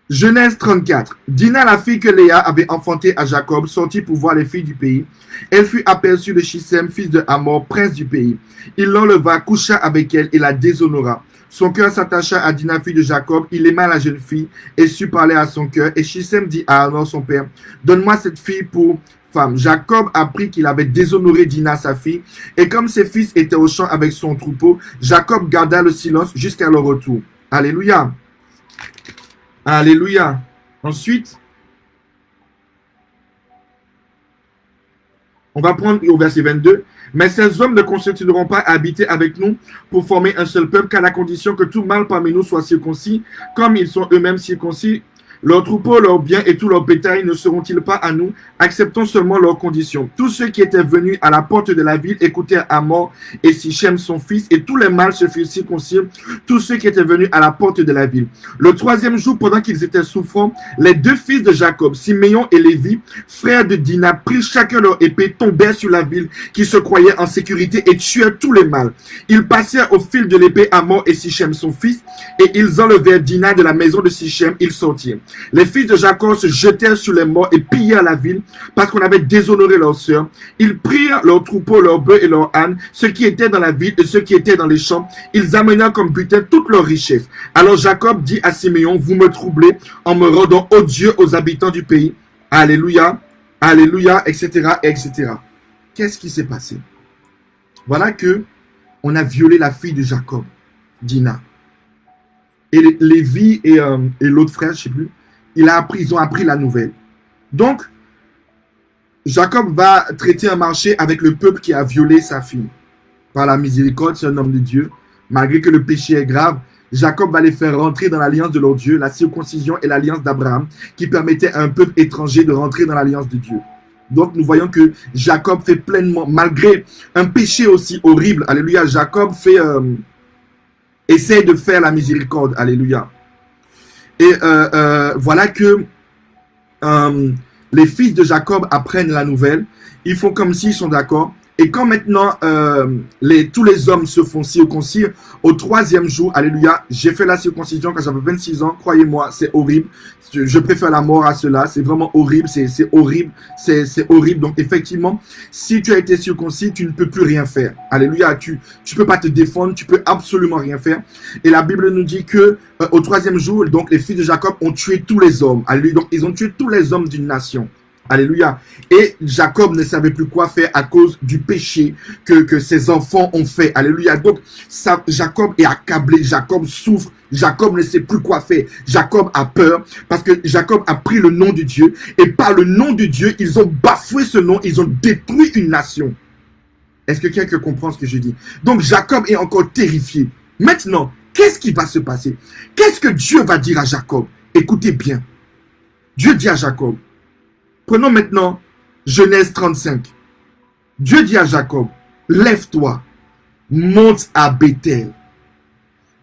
Genèse 34. Dina, la fille que Léa avait enfantée à Jacob, sortit pour voir les filles du pays. Elle fut aperçue de Shissem, fils de Hamor, prince du pays. Il l'enleva, coucha avec elle et la déshonora. Son cœur s'attacha à Dina, fille de Jacob. Il aima la jeune fille et sut parler à son cœur. Et Shissem dit à Hamor, son père, donne-moi cette fille pour femme. Jacob apprit qu'il avait déshonoré Dina, sa fille. Et comme ses fils étaient au champ avec son troupeau, Jacob garda le silence jusqu'à leur retour. Alléluia. Alléluia. Ensuite, on va prendre au verset 22. Mais ces hommes ne continueront pas à habiter avec nous pour former un seul peuple, qu'à la condition que tout mâle parmi nous soit circoncis, comme ils sont eux-mêmes circoncis. Leurs troupeaux, leurs biens et tout leur bétail ne seront-ils pas à nous? Acceptons seulement leurs conditions. Tous ceux qui étaient venus à la porte de la ville écoutèrent Hamor et Sichem son fils, et tous les mâles se furent circoncis, tous ceux qui étaient venus à la porte de la ville. Le troisième jour, pendant qu'ils étaient souffrants, les deux fils de Jacob, Siméon et Lévi, frères de Dina, prirent chacun leur épée, tombèrent sur la ville qui se croyait en sécurité et tuèrent tous les mâles. Ils passèrent au fil de l'épée Hamor et Sichem son fils, et ils enlevèrent Dina de la maison de Sichem. Ils sortirent. Les fils de Jacob se jetèrent sur les morts et pillèrent la ville parce qu'on avait déshonoré leur sœur. Ils prirent leurs troupeaux, leurs bœufs et leurs ânes, ceux qui étaient dans la ville et ceux qui étaient dans les champs. Ils amenèrent comme butin toutes leurs richesses. Alors Jacob dit à Siméon, vous me troublez en me rendant odieux aux habitants du pays. Alléluia, alléluia, etc., etc. Qu'est-ce qui s'est passé? Voilà que on a violé la fille de Jacob, Dina. Et Lévi et l'autre frère, je ne sais plus, ils ont appris la nouvelle. Donc, Jacob va traiter un marché avec le peuple qui a violé sa fille. Par la miséricorde, c'est un homme de Dieu. Malgré que le péché est grave, Jacob va les faire rentrer dans l'alliance de leur Dieu, la circoncision et l'alliance d'Abraham, qui permettait à un peuple étranger de rentrer dans l'alliance de Dieu. Donc, nous voyons que Jacob fait pleinement, malgré un péché aussi horrible, alléluia, Jacob essaie de faire la miséricorde, alléluia. Et voilà que les fils de Jacob apprennent la nouvelle. Ils font comme s'ils sont d'accord. Et quand maintenant tous les hommes se font circoncire, au troisième jour, alléluia, j'ai fait la circoncision quand j'avais 26 ans, croyez-moi, c'est horrible. Je préfère la mort à cela, c'est vraiment horrible, c'est horrible, c'est horrible. Donc effectivement, si tu as été circoncis, tu ne peux plus rien faire. Alléluia, tu peux pas te défendre, tu peux absolument rien faire. Et la Bible nous dit que au troisième jour, donc les fils de Jacob ont tué tous les hommes. Alléluia, donc ils ont tué tous les hommes d'une nation. Alléluia. Et Jacob ne savait plus quoi faire à cause du péché que ses enfants ont fait. Alléluia. Donc, Jacob est accablé. Jacob souffre. Jacob ne sait plus quoi faire. Jacob a peur parce que Jacob a pris le nom de Dieu. Et par le nom de Dieu, ils ont bafoué ce nom. Ils ont détruit une nation. Est-ce que quelqu'un comprend ce que je dis? Donc, Jacob est encore terrifié. Maintenant, qu'est-ce qui va se passer? Qu'est-ce que Dieu va dire à Jacob? Écoutez bien. Dieu dit à Jacob, prenons maintenant Genèse 35. Dieu dit à Jacob, lève-toi, monte à Bethel.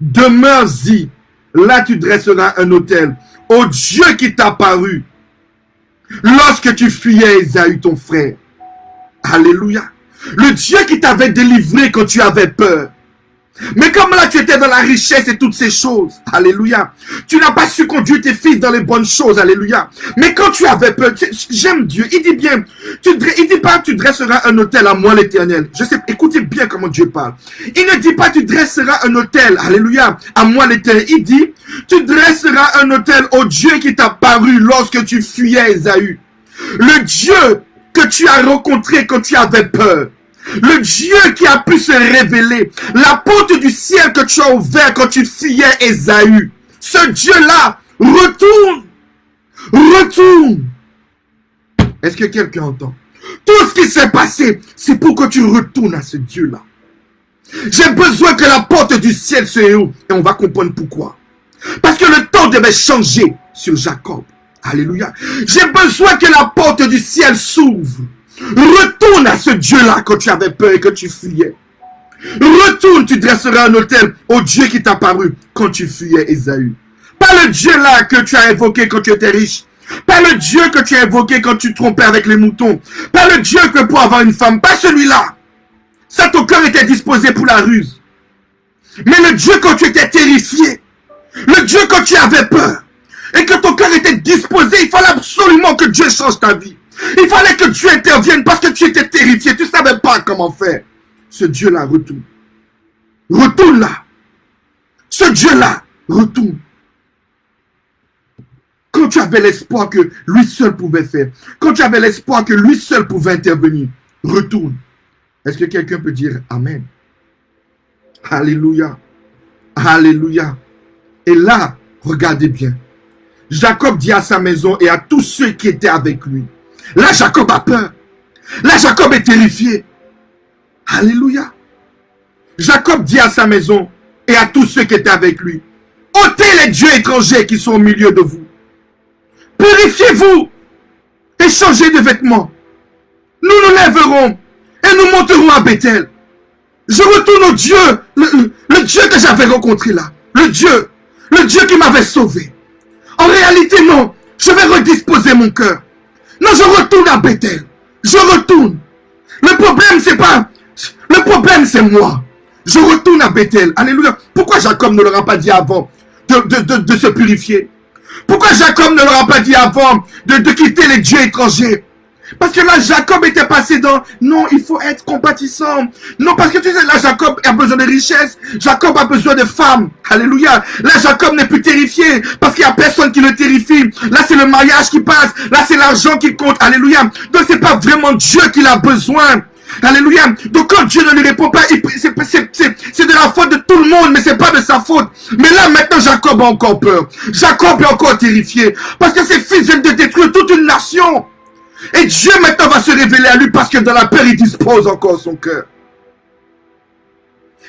Demeure-y, là tu dresseras un autel au Dieu qui t'a paru lorsque tu fuyais Ésaü ton frère. Alléluia. Le Dieu qui t'avait délivré quand tu avais peur. Mais comme là tu étais dans la richesse et toutes ces choses, alléluia, tu n'as pas su conduire tes fils dans les bonnes choses, alléluia. Mais quand tu avais peur, j'aime Dieu, il dit bien, il dit pas tu dresseras un autel à moi l'Éternel. Je sais, écoutez bien comment Dieu parle. Il ne dit pas tu dresseras un autel, alléluia, à moi l'Éternel. Il dit tu dresseras un autel au Dieu qui t'a paru lorsque tu fuyais Ésaü. Le Dieu que tu as rencontré quand tu avais peur. Le Dieu qui a pu se révéler, la porte du ciel que tu as ouverte quand tu fuyais Ésaü. Ce Dieu-là, retourne. Est-ce que quelqu'un entend? Tout ce qui s'est passé, c'est pour que tu retournes à ce Dieu-là. J'ai besoin que la porte du ciel se ouvre. Et on va comprendre pourquoi. Parce que le temps devait changer sur Jacob. Alléluia. J'ai besoin que la porte du ciel s'ouvre. Retourne à ce Dieu-là quand tu avais peur et que tu fuyais. Retourne, tu dresseras un autel au Dieu qui t'a paru quand tu fuyais Ésaü. Pas le Dieu-là que tu as évoqué quand tu étais riche. Pas le Dieu que tu as évoqué quand tu trompais avec les moutons. Pas le Dieu que pour avoir une femme. Pas celui-là. Ça, ton cœur était disposé pour la ruse. Mais le Dieu quand tu étais terrifié. Le Dieu quand tu avais peur. Et que ton cœur était disposé. Il fallait absolument que Dieu change ta vie. Il fallait que Dieu intervienne parce que tu étais terrifié. Tu ne savais pas comment faire. Ce Dieu-là retourne. Retourne là. Ce Dieu-là retourne. Quand tu avais l'espoir que lui seul pouvait faire. Quand tu avais l'espoir que lui seul pouvait intervenir. Retourne. Est-ce que quelqu'un peut dire Amen? Alléluia. Alléluia. Et là, regardez bien. Jacob dit à sa maison et à tous ceux qui étaient avec lui. Là, Jacob a peur. Là, Jacob est terrifié. Alléluia. Jacob dit à sa maison et à tous ceux qui étaient avec lui. Ôtez les dieux étrangers qui sont au milieu de vous. Purifiez-vous et changez de vêtements. Nous nous lèverons et nous monterons à Bethel. Je retourne au Dieu, le Dieu que j'avais rencontré là. Le Dieu qui m'avait sauvé. En réalité, non. Je vais redisposer mon cœur. Non, je retourne à Bethel. Je retourne. Le problème, c'est pas... Le problème, c'est moi. Je retourne à Bethel. Alléluia. Pourquoi Jacob ne leur a pas dit avant de se purifier? Pourquoi Jacob ne leur a pas dit avant de quitter les dieux étrangers? Parce que là, Jacob était passé dans... Non, il faut être compatissant. Non, parce que tu sais, là, Jacob a besoin de richesse. Jacob a besoin de femmes. Alléluia. Là, Jacob n'est plus terrifié. Parce qu'il n'y a personne qui le terrifie. Là, c'est le mariage qui passe. Là, c'est l'argent qui compte. Alléluia. Donc, c'est pas vraiment Dieu qu'il a besoin. Alléluia. Donc, quand Dieu ne lui répond pas, c'est de la faute de tout le monde, mais c'est pas de sa faute. Mais là, maintenant, Jacob a encore peur. Jacob est encore terrifié. Parce que ses fils viennent de détruire toute une nation. Et Dieu maintenant va se révéler à lui parce que dans la peur, il dispose encore son cœur.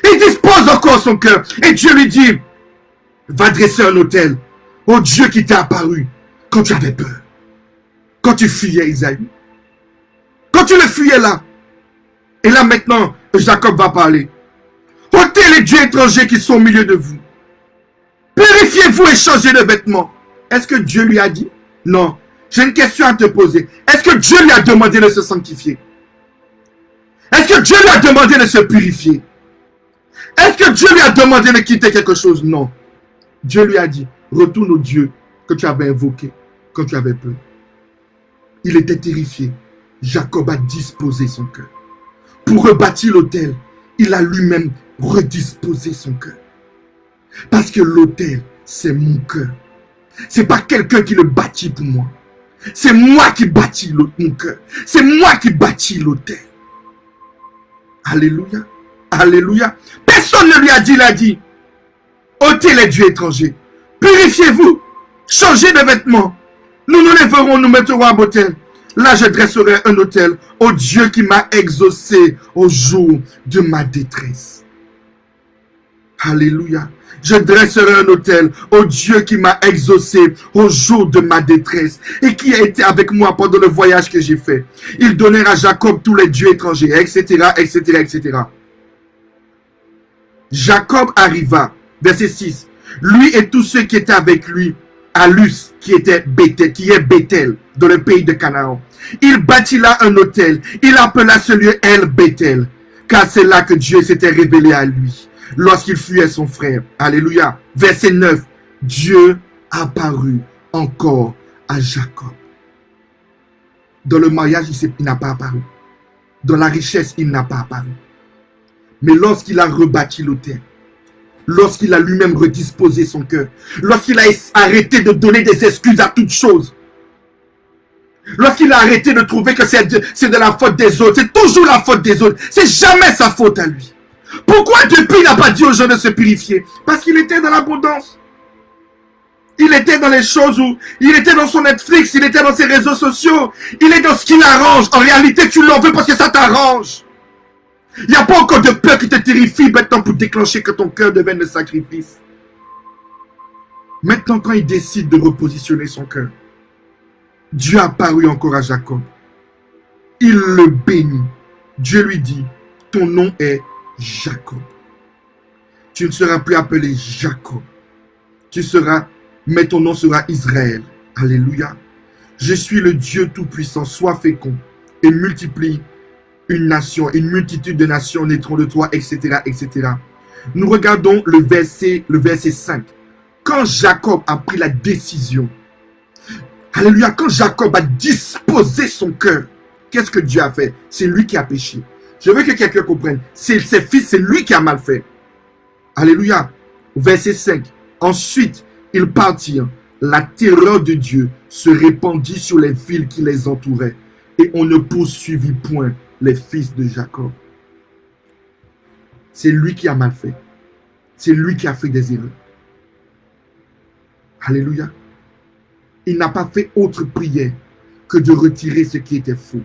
Il dispose encore son cœur. Et Dieu lui dit, va dresser un autel au Dieu qui t'est apparu quand tu avais peur. Quand tu fuyais Ésaü. Quand tu le fuyais là. Et là maintenant, Jacob va parler. Ôtez les dieux étrangers qui sont au milieu de vous. Purifiez-vous et changez de vêtements. Est-ce que Dieu lui a dit? Non. J'ai une question à te poser. Est-ce que Dieu lui a demandé de se sanctifier? Est-ce que Dieu lui a demandé de se purifier? Est-ce que Dieu lui a demandé de quitter quelque chose? Non. Dieu lui a dit, retourne au Dieu que tu avais invoqué quand tu avais peur. Il était terrifié. Jacob a disposé son cœur. Pour rebâtir l'autel, il a lui-même redisposé son cœur. Parce que l'autel, c'est mon cœur. C'est pas quelqu'un qui le bâtit pour moi. C'est moi qui bâtis mon cœur. C'est moi qui bâtis l'autel. Alléluia. Alléluia. Personne ne lui a dit, il a dit, ôtez les dieux étrangers. Purifiez-vous. Changez de vêtements. Nous nous lèverons, nous mettrons à Bethel. Là, je dresserai un autel au Dieu qui m'a exaucé au jour de ma détresse. Alléluia. Je dresserai un autel au Dieu qui m'a exaucé au jour de ma détresse et qui a été avec moi pendant le voyage que j'ai fait. Ils donnèrent à Jacob tous les dieux étrangers, etc., etc., etc. Jacob arriva, verset 6. Lui et tous ceux qui étaient avec lui à Luz, qui est Bethel, dans le pays de Canaan. Il bâtit là un autel. Il appela ce lieu El Bethel, car c'est là que Dieu s'était révélé à lui lorsqu'il fuyait son frère. Alléluia. Verset 9. Dieu apparut encore à Jacob. Dans le mariage, il n'a pas apparu. Dans la richesse, il n'a pas apparu. Mais lorsqu'il a rebâti l'autel, lorsqu'il a lui-même redisposé son cœur, lorsqu'il a arrêté de donner des excuses à toutes choses, lorsqu'il a arrêté de trouver que c'est de la faute des autres, c'est toujours la faute des autres, c'est jamais sa faute à lui. Pourquoi depuis il n'a pas dit aux gens de se purifier? Parce qu'il était dans l'abondance. Il était dans les choses où il était dans son Netflix, il était dans ses réseaux sociaux, il est dans ce qui l'arrange. En réalité, tu l'en veux parce que ça t'arrange. Il n'y a pas encore de peur qui te terrifie maintenant pour déclencher que ton cœur devienne le sacrifice. Maintenant, quand il décide de repositionner son cœur, Dieu a apparu encore à Jacob. Il le bénit. Dieu lui dit, ton nom est Jacob. Tu ne seras plus appelé Jacob. Mais ton nom sera Israël. Alléluia. Je suis le Dieu Tout-Puissant. Sois fécond et multiplie une nation, une multitude de nations naîtront de toi, etc., etc. Nous regardons le verset 5. Quand Jacob a pris la décision, alléluia, quand Jacob a disposé son cœur, qu'est-ce que Dieu a fait? C'est lui qui a péché. Je veux que quelqu'un comprenne. C'est ses fils, c'est lui qui a mal fait. Alléluia. Verset 5. Ensuite, ils partirent. La terreur de Dieu se répandit sur les villes qui les entouraient. Et on ne poursuivit point les fils de Jacob. C'est lui qui a mal fait. C'est lui qui a fait des erreurs. Alléluia. Il n'a pas fait autre prière que de retirer ce qui était faux.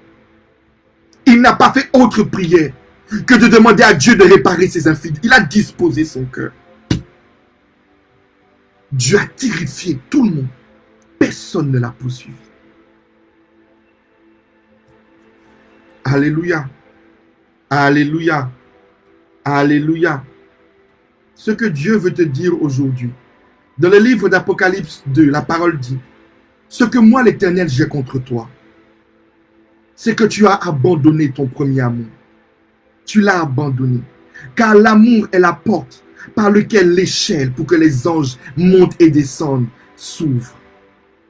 Il n'a pas fait autre prière que de demander à Dieu de réparer ses infidèles. Il a disposé son cœur. Dieu a terrifié tout le monde. Personne ne l'a poursuivi. Alléluia. Alléluia. Alléluia. Ce que Dieu veut te dire aujourd'hui, dans le livre d'Apocalypse 2, la parole dit, ce que moi l'Éternel j'ai contre toi, c'est que tu as abandonné ton premier amour. Tu l'as abandonné. Car l'amour est la porte par laquelle l'échelle pour que les anges montent et descendent s'ouvre.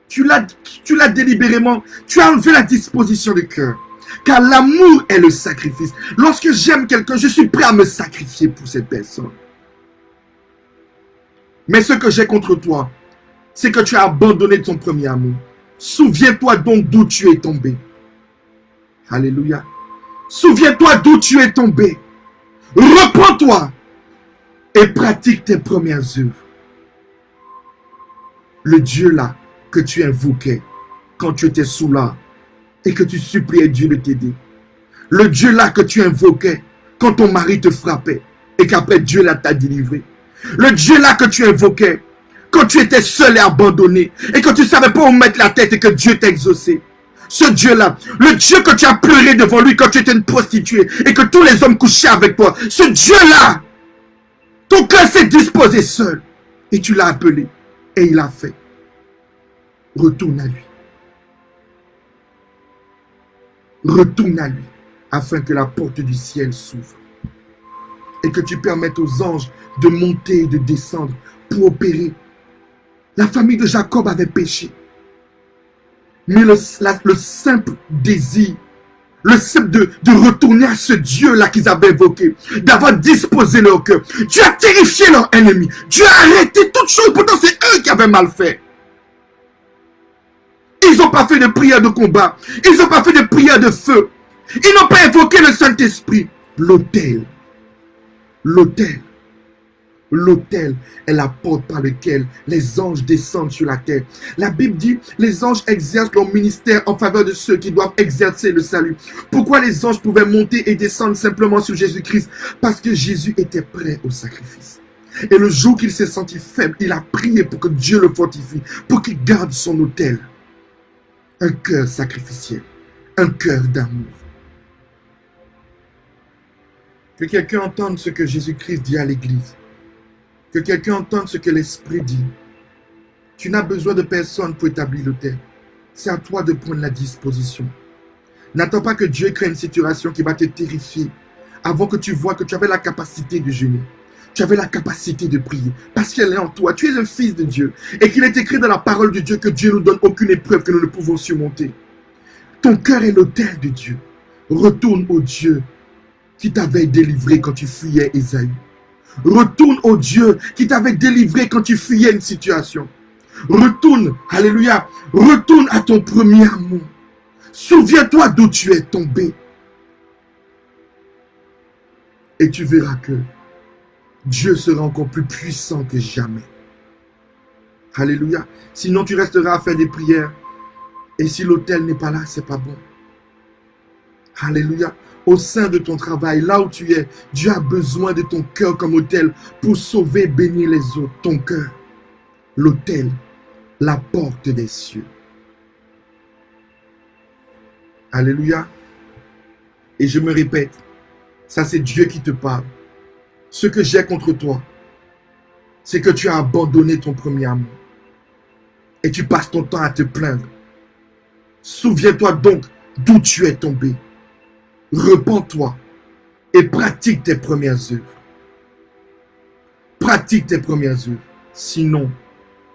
Tu l'as délibérément, tu as enlevé la disposition du cœur. Car l'amour est le sacrifice. Lorsque j'aime quelqu'un, je suis prêt à me sacrifier pour cette personne. Mais ce que j'ai contre toi, c'est que tu as abandonné ton premier amour. Souviens-toi donc d'où tu es tombé. Alléluia. Souviens-toi d'où tu es tombé. Reprends-toi et pratique tes premières œuvres. Le Dieu là que tu invoquais quand tu étais sous l'art et que tu suppliais Dieu de t'aider. Le Dieu là que tu invoquais quand ton mari te frappait et qu'après Dieu là t'a délivré. Le Dieu là que tu invoquais quand tu étais seul et abandonné et que tu ne savais pas où mettre la tête et que Dieu t'a exaucé. Ce Dieu-là, le Dieu que tu as pleuré devant lui quand tu étais une prostituée et que tous les hommes couchaient avec toi, ce Dieu-là, ton cœur s'est disposé seul et tu l'as appelé et il a fait. Retourne à lui. Retourne à lui afin que la porte du ciel s'ouvre et que tu permettes aux anges de monter et de descendre pour opérer. La famille de Jacob avait péché. Mais le simple désir, le simple de retourner à ce Dieu-là qu'ils avaient invoqué, d'avoir disposé leur cœur, Dieu a terrifié leur ennemi. Dieu a arrêté toutes choses, pourtant c'est eux qui avaient mal fait. Ils n'ont pas fait de prière de combat, ils n'ont pas fait de prière de feu, ils n'ont pas invoqué le Saint-Esprit. L'autel est la porte par laquelle les anges descendent sur la terre. La Bible dit, les anges exercent leur ministère en faveur de ceux qui doivent exercer le salut. Pourquoi les anges pouvaient monter et descendre simplement sur Jésus-Christ? Parce que Jésus était prêt au sacrifice. Et le jour qu'il s'est senti faible, il a prié pour que Dieu le fortifie, pour qu'il garde son autel. Un cœur sacrificiel, un cœur d'amour. Que quelqu'un entende ce que Jésus-Christ dit à l'Église. Que quelqu'un entende ce que l'Esprit dit. Tu n'as besoin de personne pour établir l'autel. C'est à toi de prendre la disposition. N'attends pas que Dieu crée une situation qui va te terrifier avant que tu vois que tu avais la capacité de jeûner. Tu avais la capacité de prier parce qu'elle est en toi. Tu es un fils de Dieu et qu'il est écrit dans la parole de Dieu que Dieu ne nous donne aucune épreuve que nous ne pouvons surmonter. Ton cœur est l'autel de Dieu. Retourne au Dieu qui t'avait délivré quand tu fuyais Ésaü. Retourne au Dieu qui t'avait délivré quand tu fuyais une situation. Retourne, alléluia, retourne à ton premier amour. Souviens-toi d'où tu es tombé. Et tu verras que Dieu sera encore plus puissant que jamais. Alléluia. Sinon, tu resteras à faire des prières. Et si l'autel n'est pas là, c'est pas bon. Alléluia. Au sein de ton travail, là où tu es, Dieu a besoin de ton cœur comme autel pour sauver et bénir les autres. Ton cœur, l'autel, la porte des cieux. Alléluia. Et je me répète, ça c'est Dieu qui te parle. Ce que j'ai contre toi, c'est que tu as abandonné ton premier amour. Et tu passes ton temps à te plaindre. Souviens-toi donc d'où tu es tombé. Repens-toi et pratique tes premières œuvres. Pratique tes premières œuvres. Sinon,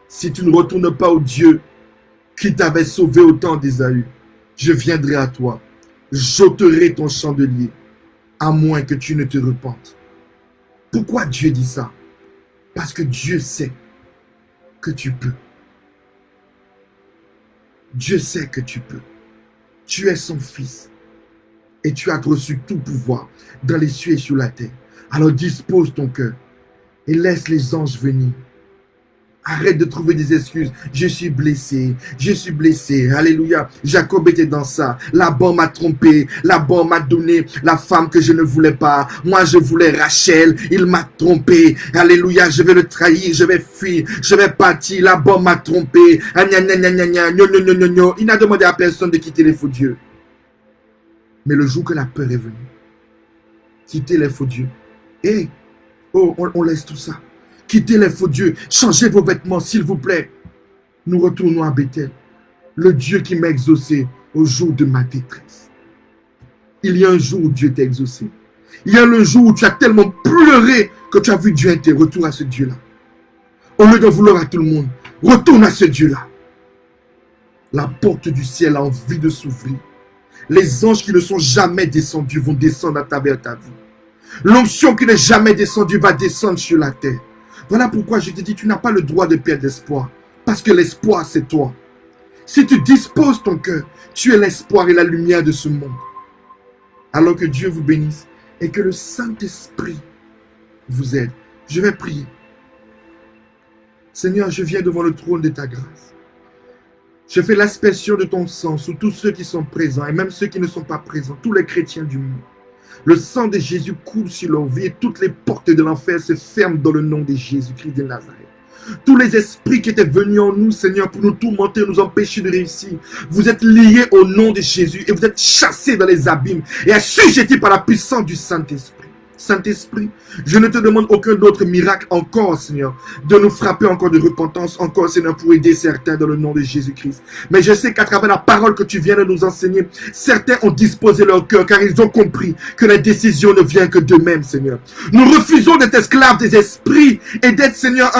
si tu ne retournes pas au Dieu qui t'avait sauvé au temps d'Ésaü, je viendrai à toi, j'ôterai ton chandelier, à moins que tu ne te repentes. Pourquoi Dieu dit ça? Parce que Dieu sait que tu peux. Dieu sait que tu peux. Tu es son fils. Et tu as reçu tout pouvoir dans les cieux et sur la terre. Alors dispose ton cœur et laisse les anges venir. Arrête de trouver des excuses. Je suis blessé. Je suis blessé. Alléluia. Jacob était dans ça. Laban m'a trompé. Laban m'a donné la femme que je ne voulais pas. Moi, je voulais Rachel. Il m'a trompé. Alléluia. Je vais le trahir. Je vais fuir. Je vais partir. Laban m'a trompé. Il n'a demandé à personne de quitter les faux dieux. Mais le jour que la peur est venue, quittez les faux dieux. Et, on laisse tout ça. Quittez les faux dieux. Changez vos vêtements, s'il vous plaît. Nous retournons à Bethel. Le Dieu qui m'a exaucé au jour de ma détresse. Il y a un jour où Dieu t'a exaucé. Il y a le jour où tu as tellement pleuré que tu as vu Dieu entrer. Retourne à ce Dieu-là. Au lieu de vouloir à tout le monde, retourne à ce Dieu-là. La porte du ciel a envie de s'ouvrir. Les anges qui ne sont jamais descendus vont descendre à travers ta vie. L'onction qui n'est jamais descendue va descendre sur la terre. Voilà pourquoi je te dis, tu n'as pas le droit de perdre l'espoir. Parce que l'espoir, c'est toi. Si tu disposes ton cœur, tu es l'espoir et la lumière de ce monde. Alors que Dieu vous bénisse et que le Saint-Esprit vous aide. Je vais prier. Seigneur, je viens devant le trône de ta grâce. Je fais l'aspersion de ton sang sur tous ceux qui sont présents et même ceux qui ne sont pas présents, tous les chrétiens du monde. Le sang de Jésus coule sur leur vie et toutes les portes de l'enfer se ferment dans le nom de Jésus-Christ de Nazareth. Tous les esprits qui étaient venus en nous, Seigneur, pour nous tourmenter, nous empêcher de réussir, vous êtes liés au nom de Jésus et vous êtes chassés dans les abîmes et assujettis par la puissance du Saint-Esprit. Saint-Esprit, je ne te demande aucun autre miracle encore, Seigneur, de nous frapper encore de repentance, encore, Seigneur, pour aider certains dans le nom de Jésus-Christ. Mais je sais qu'à travers la parole que tu viens de nous enseigner, certains ont disposé leur cœur car ils ont compris que la décision ne vient que d'eux-mêmes, Seigneur. Nous refusons d'être esclaves des esprits et d'être, Seigneur,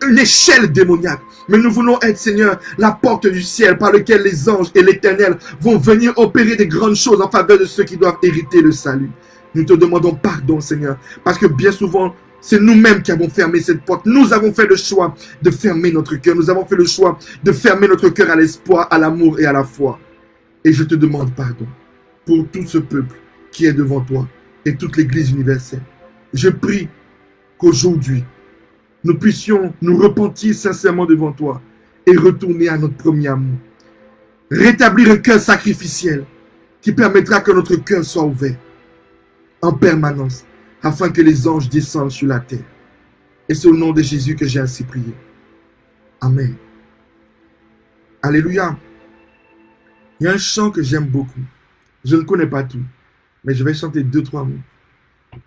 une échelle démoniaque. Mais nous voulons être, Seigneur, la porte du ciel par laquelle les anges et l'Éternel vont venir opérer des grandes choses en faveur de ceux qui doivent hériter le salut. Nous te demandons pardon, Seigneur, parce que bien souvent, c'est nous-mêmes qui avons fermé cette porte. Nous avons fait le choix de fermer notre cœur. Nous avons fait le choix de fermer notre cœur à l'espoir, à l'amour et à la foi. Et je te demande pardon pour tout ce peuple qui est devant toi et toute l'Église universelle. Je prie qu'aujourd'hui, nous puissions nous repentir sincèrement devant toi et retourner à notre premier amour. Rétablir un cœur sacrificiel qui permettra que notre cœur soit ouvert en permanence, afin que les anges descendent sur la terre. Et c'est au nom de Jésus que j'ai ainsi prié. Amen. Alléluia. Il y a un chant que j'aime beaucoup. Je ne connais pas tout, mais je vais chanter 2-3 mots.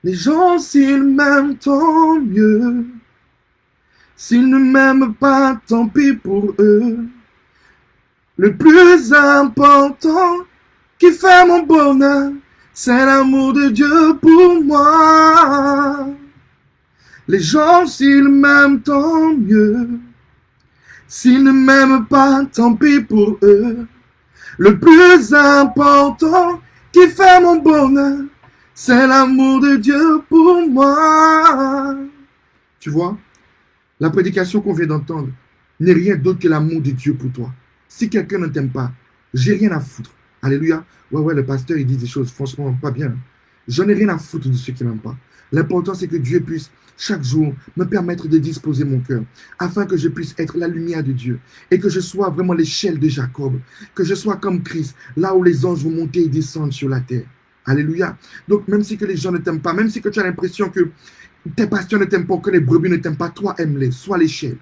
Les gens, s'ils m'aiment, tant mieux. S'ils ne m'aiment pas, tant pis pour eux. Le plus important qui fait mon bonheur, c'est l'amour de Dieu pour moi. Les gens, s'ils m'aiment, tant mieux. S'ils ne m'aiment pas, tant pis pour eux. Le plus important qui fait mon bonheur, c'est l'amour de Dieu pour moi. Tu vois, la prédication qu'on vient d'entendre n'est rien d'autre que l'amour de Dieu pour toi. Si quelqu'un ne t'aime pas, j'ai rien à foutre. Alléluia. Ouais, le pasteur, il dit des choses franchement pas bien. J'en ai rien à foutre de ceux qui ne m'aiment pas. L'important, c'est que Dieu puisse chaque jour me permettre de disposer mon cœur afin que je puisse être la lumière de Dieu et que je sois vraiment l'échelle de Jacob, que je sois comme Christ, là où les anges vont monter et descendre sur la terre. Alléluia. Donc, même si que les gens ne t'aiment pas, même si que tu as l'impression que tes pasteurs ne t'aiment pas, que les brebis ne t'aiment pas, toi, aime-les. Sois l'échelle.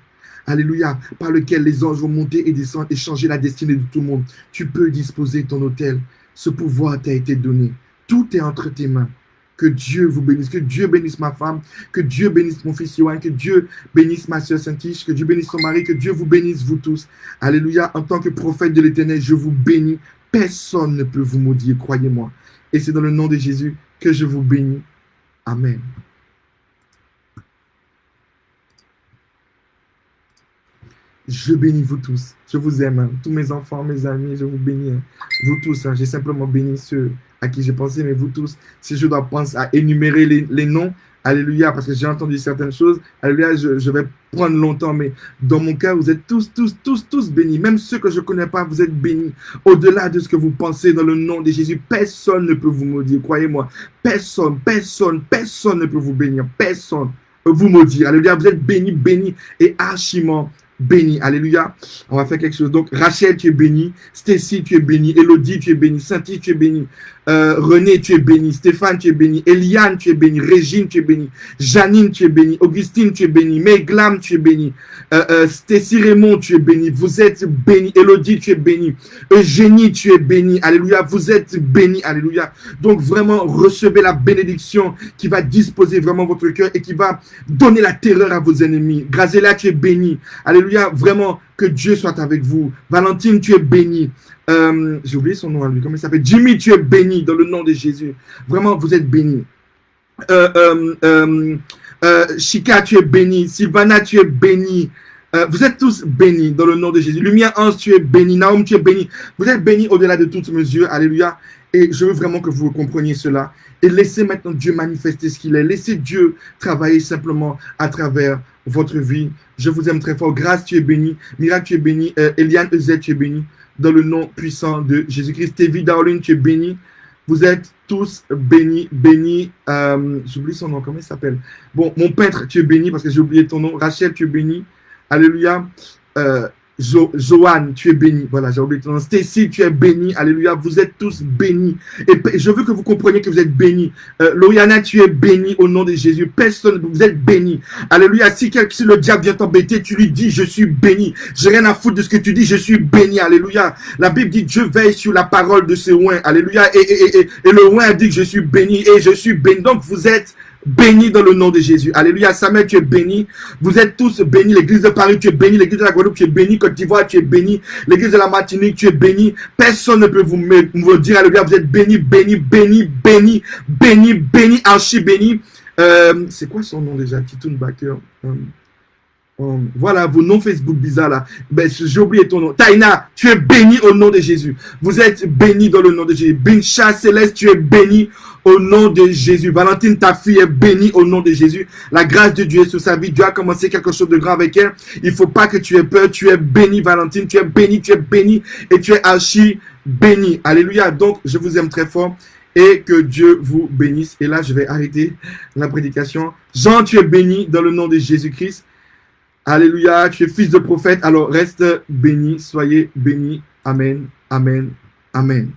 Alléluia. Par lequel les anges vont monter et descendre et changer la destinée de tout le monde. Tu peux disposer ton autel. Ce pouvoir t'a été donné. Tout est entre tes mains. Que Dieu vous bénisse. Que Dieu bénisse ma femme. Que Dieu bénisse mon fils Yohan. Que Dieu bénisse ma soeur Saint-Tiche. Que Dieu bénisse son mari. Que Dieu vous bénisse vous tous. Alléluia. En tant que prophète de l'Éternel, je vous bénis. Personne ne peut vous maudire, croyez-moi. Et c'est dans le nom de Jésus que je vous bénis. Amen. Je bénis vous tous. Je vous aime. Hein. Tous mes enfants, mes amis, je vous bénis. Hein. Vous tous. Hein. J'ai simplement béni ceux à qui j'ai pensé, mais vous tous, si je dois penser à énumérer les noms, alléluia, parce que j'ai entendu certaines choses, alléluia, je vais prendre longtemps, mais dans mon cœur, vous êtes tous bénis. Même ceux que je ne connais pas, vous êtes bénis. Au-delà de ce que vous pensez dans le nom de Jésus, personne ne peut vous maudire. Croyez-moi, personne ne peut vous bénir. Personne vous maudire. Alléluia, vous êtes bénis et archiment béni. Alléluia. On va faire quelque chose. Donc, Rachel, tu es béni. Stacy, tu es béni. Elodie, tu es béni. Saintie, tu es béni. René, tu es béni. Stéphane, tu es béni. Eliane, tu es béni. Régine, tu es béni. Janine, tu es béni. Augustine, tu es béni. Meglam, tu es béni. Stacy Raymond, tu es béni. Vous êtes béni. Elodie, tu es béni. Eugénie, tu es béni. Alléluia. Vous êtes béni. Alléluia. Donc, vraiment, recevez la bénédiction qui va disposer vraiment votre cœur et qui va donner la terreur à vos ennemis. Grazela, tu es béni. Alléluia. Vraiment, que Dieu soit avec vous. Valentine, tu es béni. J'ai oublié son nom à lui. Comment il s'appelle? Jimmy, tu es béni dans le nom de Jésus. Vraiment, vous êtes béni. Chika, tu es béni. Sylvana, tu es béni. Vous êtes tous bénis dans le nom de Jésus. Lumière Ange, tu es béni. Naomi, tu es béni. Vous êtes bénis au-delà de toute mesure. Alléluia. Et je veux vraiment que vous compreniez cela. Et laissez maintenant Dieu manifester ce qu'il est. Laissez Dieu travailler simplement à travers votre vie. Je vous aime très fort. Grâce, tu es béni. Miracle, tu es béni. Eliane Euzet, tu es béni. Dans le nom puissant de Jésus-Christ. Tevi Darling, tu es béni. Vous êtes tous bénis. J'oublie son nom. Comment il s'appelle? Bon, mon peintre, tu es béni parce que j'ai oublié ton nom. Rachel, tu es béni. Alléluia. Joanne, tu es béni. Voilà, j'ai oublié ton nom. Stacy, tu es béni. Alléluia. Vous êtes tous bénis. Et je veux que vous compreniez que vous êtes bénis. Loyana, tu es béni au nom de Jésus. Personne, vous êtes bénis. Alléluia. Si le diable vient t'embêter, tu lui dis, je suis béni. J'ai rien à foutre de ce que tu dis, je suis béni. Alléluia. La Bible dit, Dieu veille sur la parole de ce oint. Alléluia. Et le oint dit que je suis béni et je suis béni. Donc, vous êtes béni dans le nom de Jésus. Alléluia. Samuel, tu es béni. Vous êtes tous bénis. L'église de Paris, tu es béni. L'église de la Guadeloupe, tu es béni. Côte d'Ivoire, tu es béni. L'église de la Martinique, tu es béni. Personne ne peut vous dire, alléluia, vous êtes béni, archi béni. C'est quoi son nom déjà? Titoun Baker. Voilà, vos noms Facebook bizarres là. Ben, j'ai oublié ton nom. Taina, tu es béni au nom de Jésus. Vous êtes béni dans le nom de Jésus. Bincha Céleste, tu es béni au nom de Jésus. Valentine, ta fille est bénie au nom de Jésus. La grâce de Dieu est sur sa vie. Dieu a commencé quelque chose de grand avec elle. Il ne faut pas que tu aies peur. Tu es béni, Valentine. Tu es béni et tu es archi béni. Alléluia. Donc, je vous aime très fort. Et que Dieu vous bénisse. Et là, je vais arrêter la prédication. Jean, tu es béni dans le nom de Jésus-Christ. Alléluia, tu es fils de prophète, alors reste béni, soyez béni. Amen, amen, amen.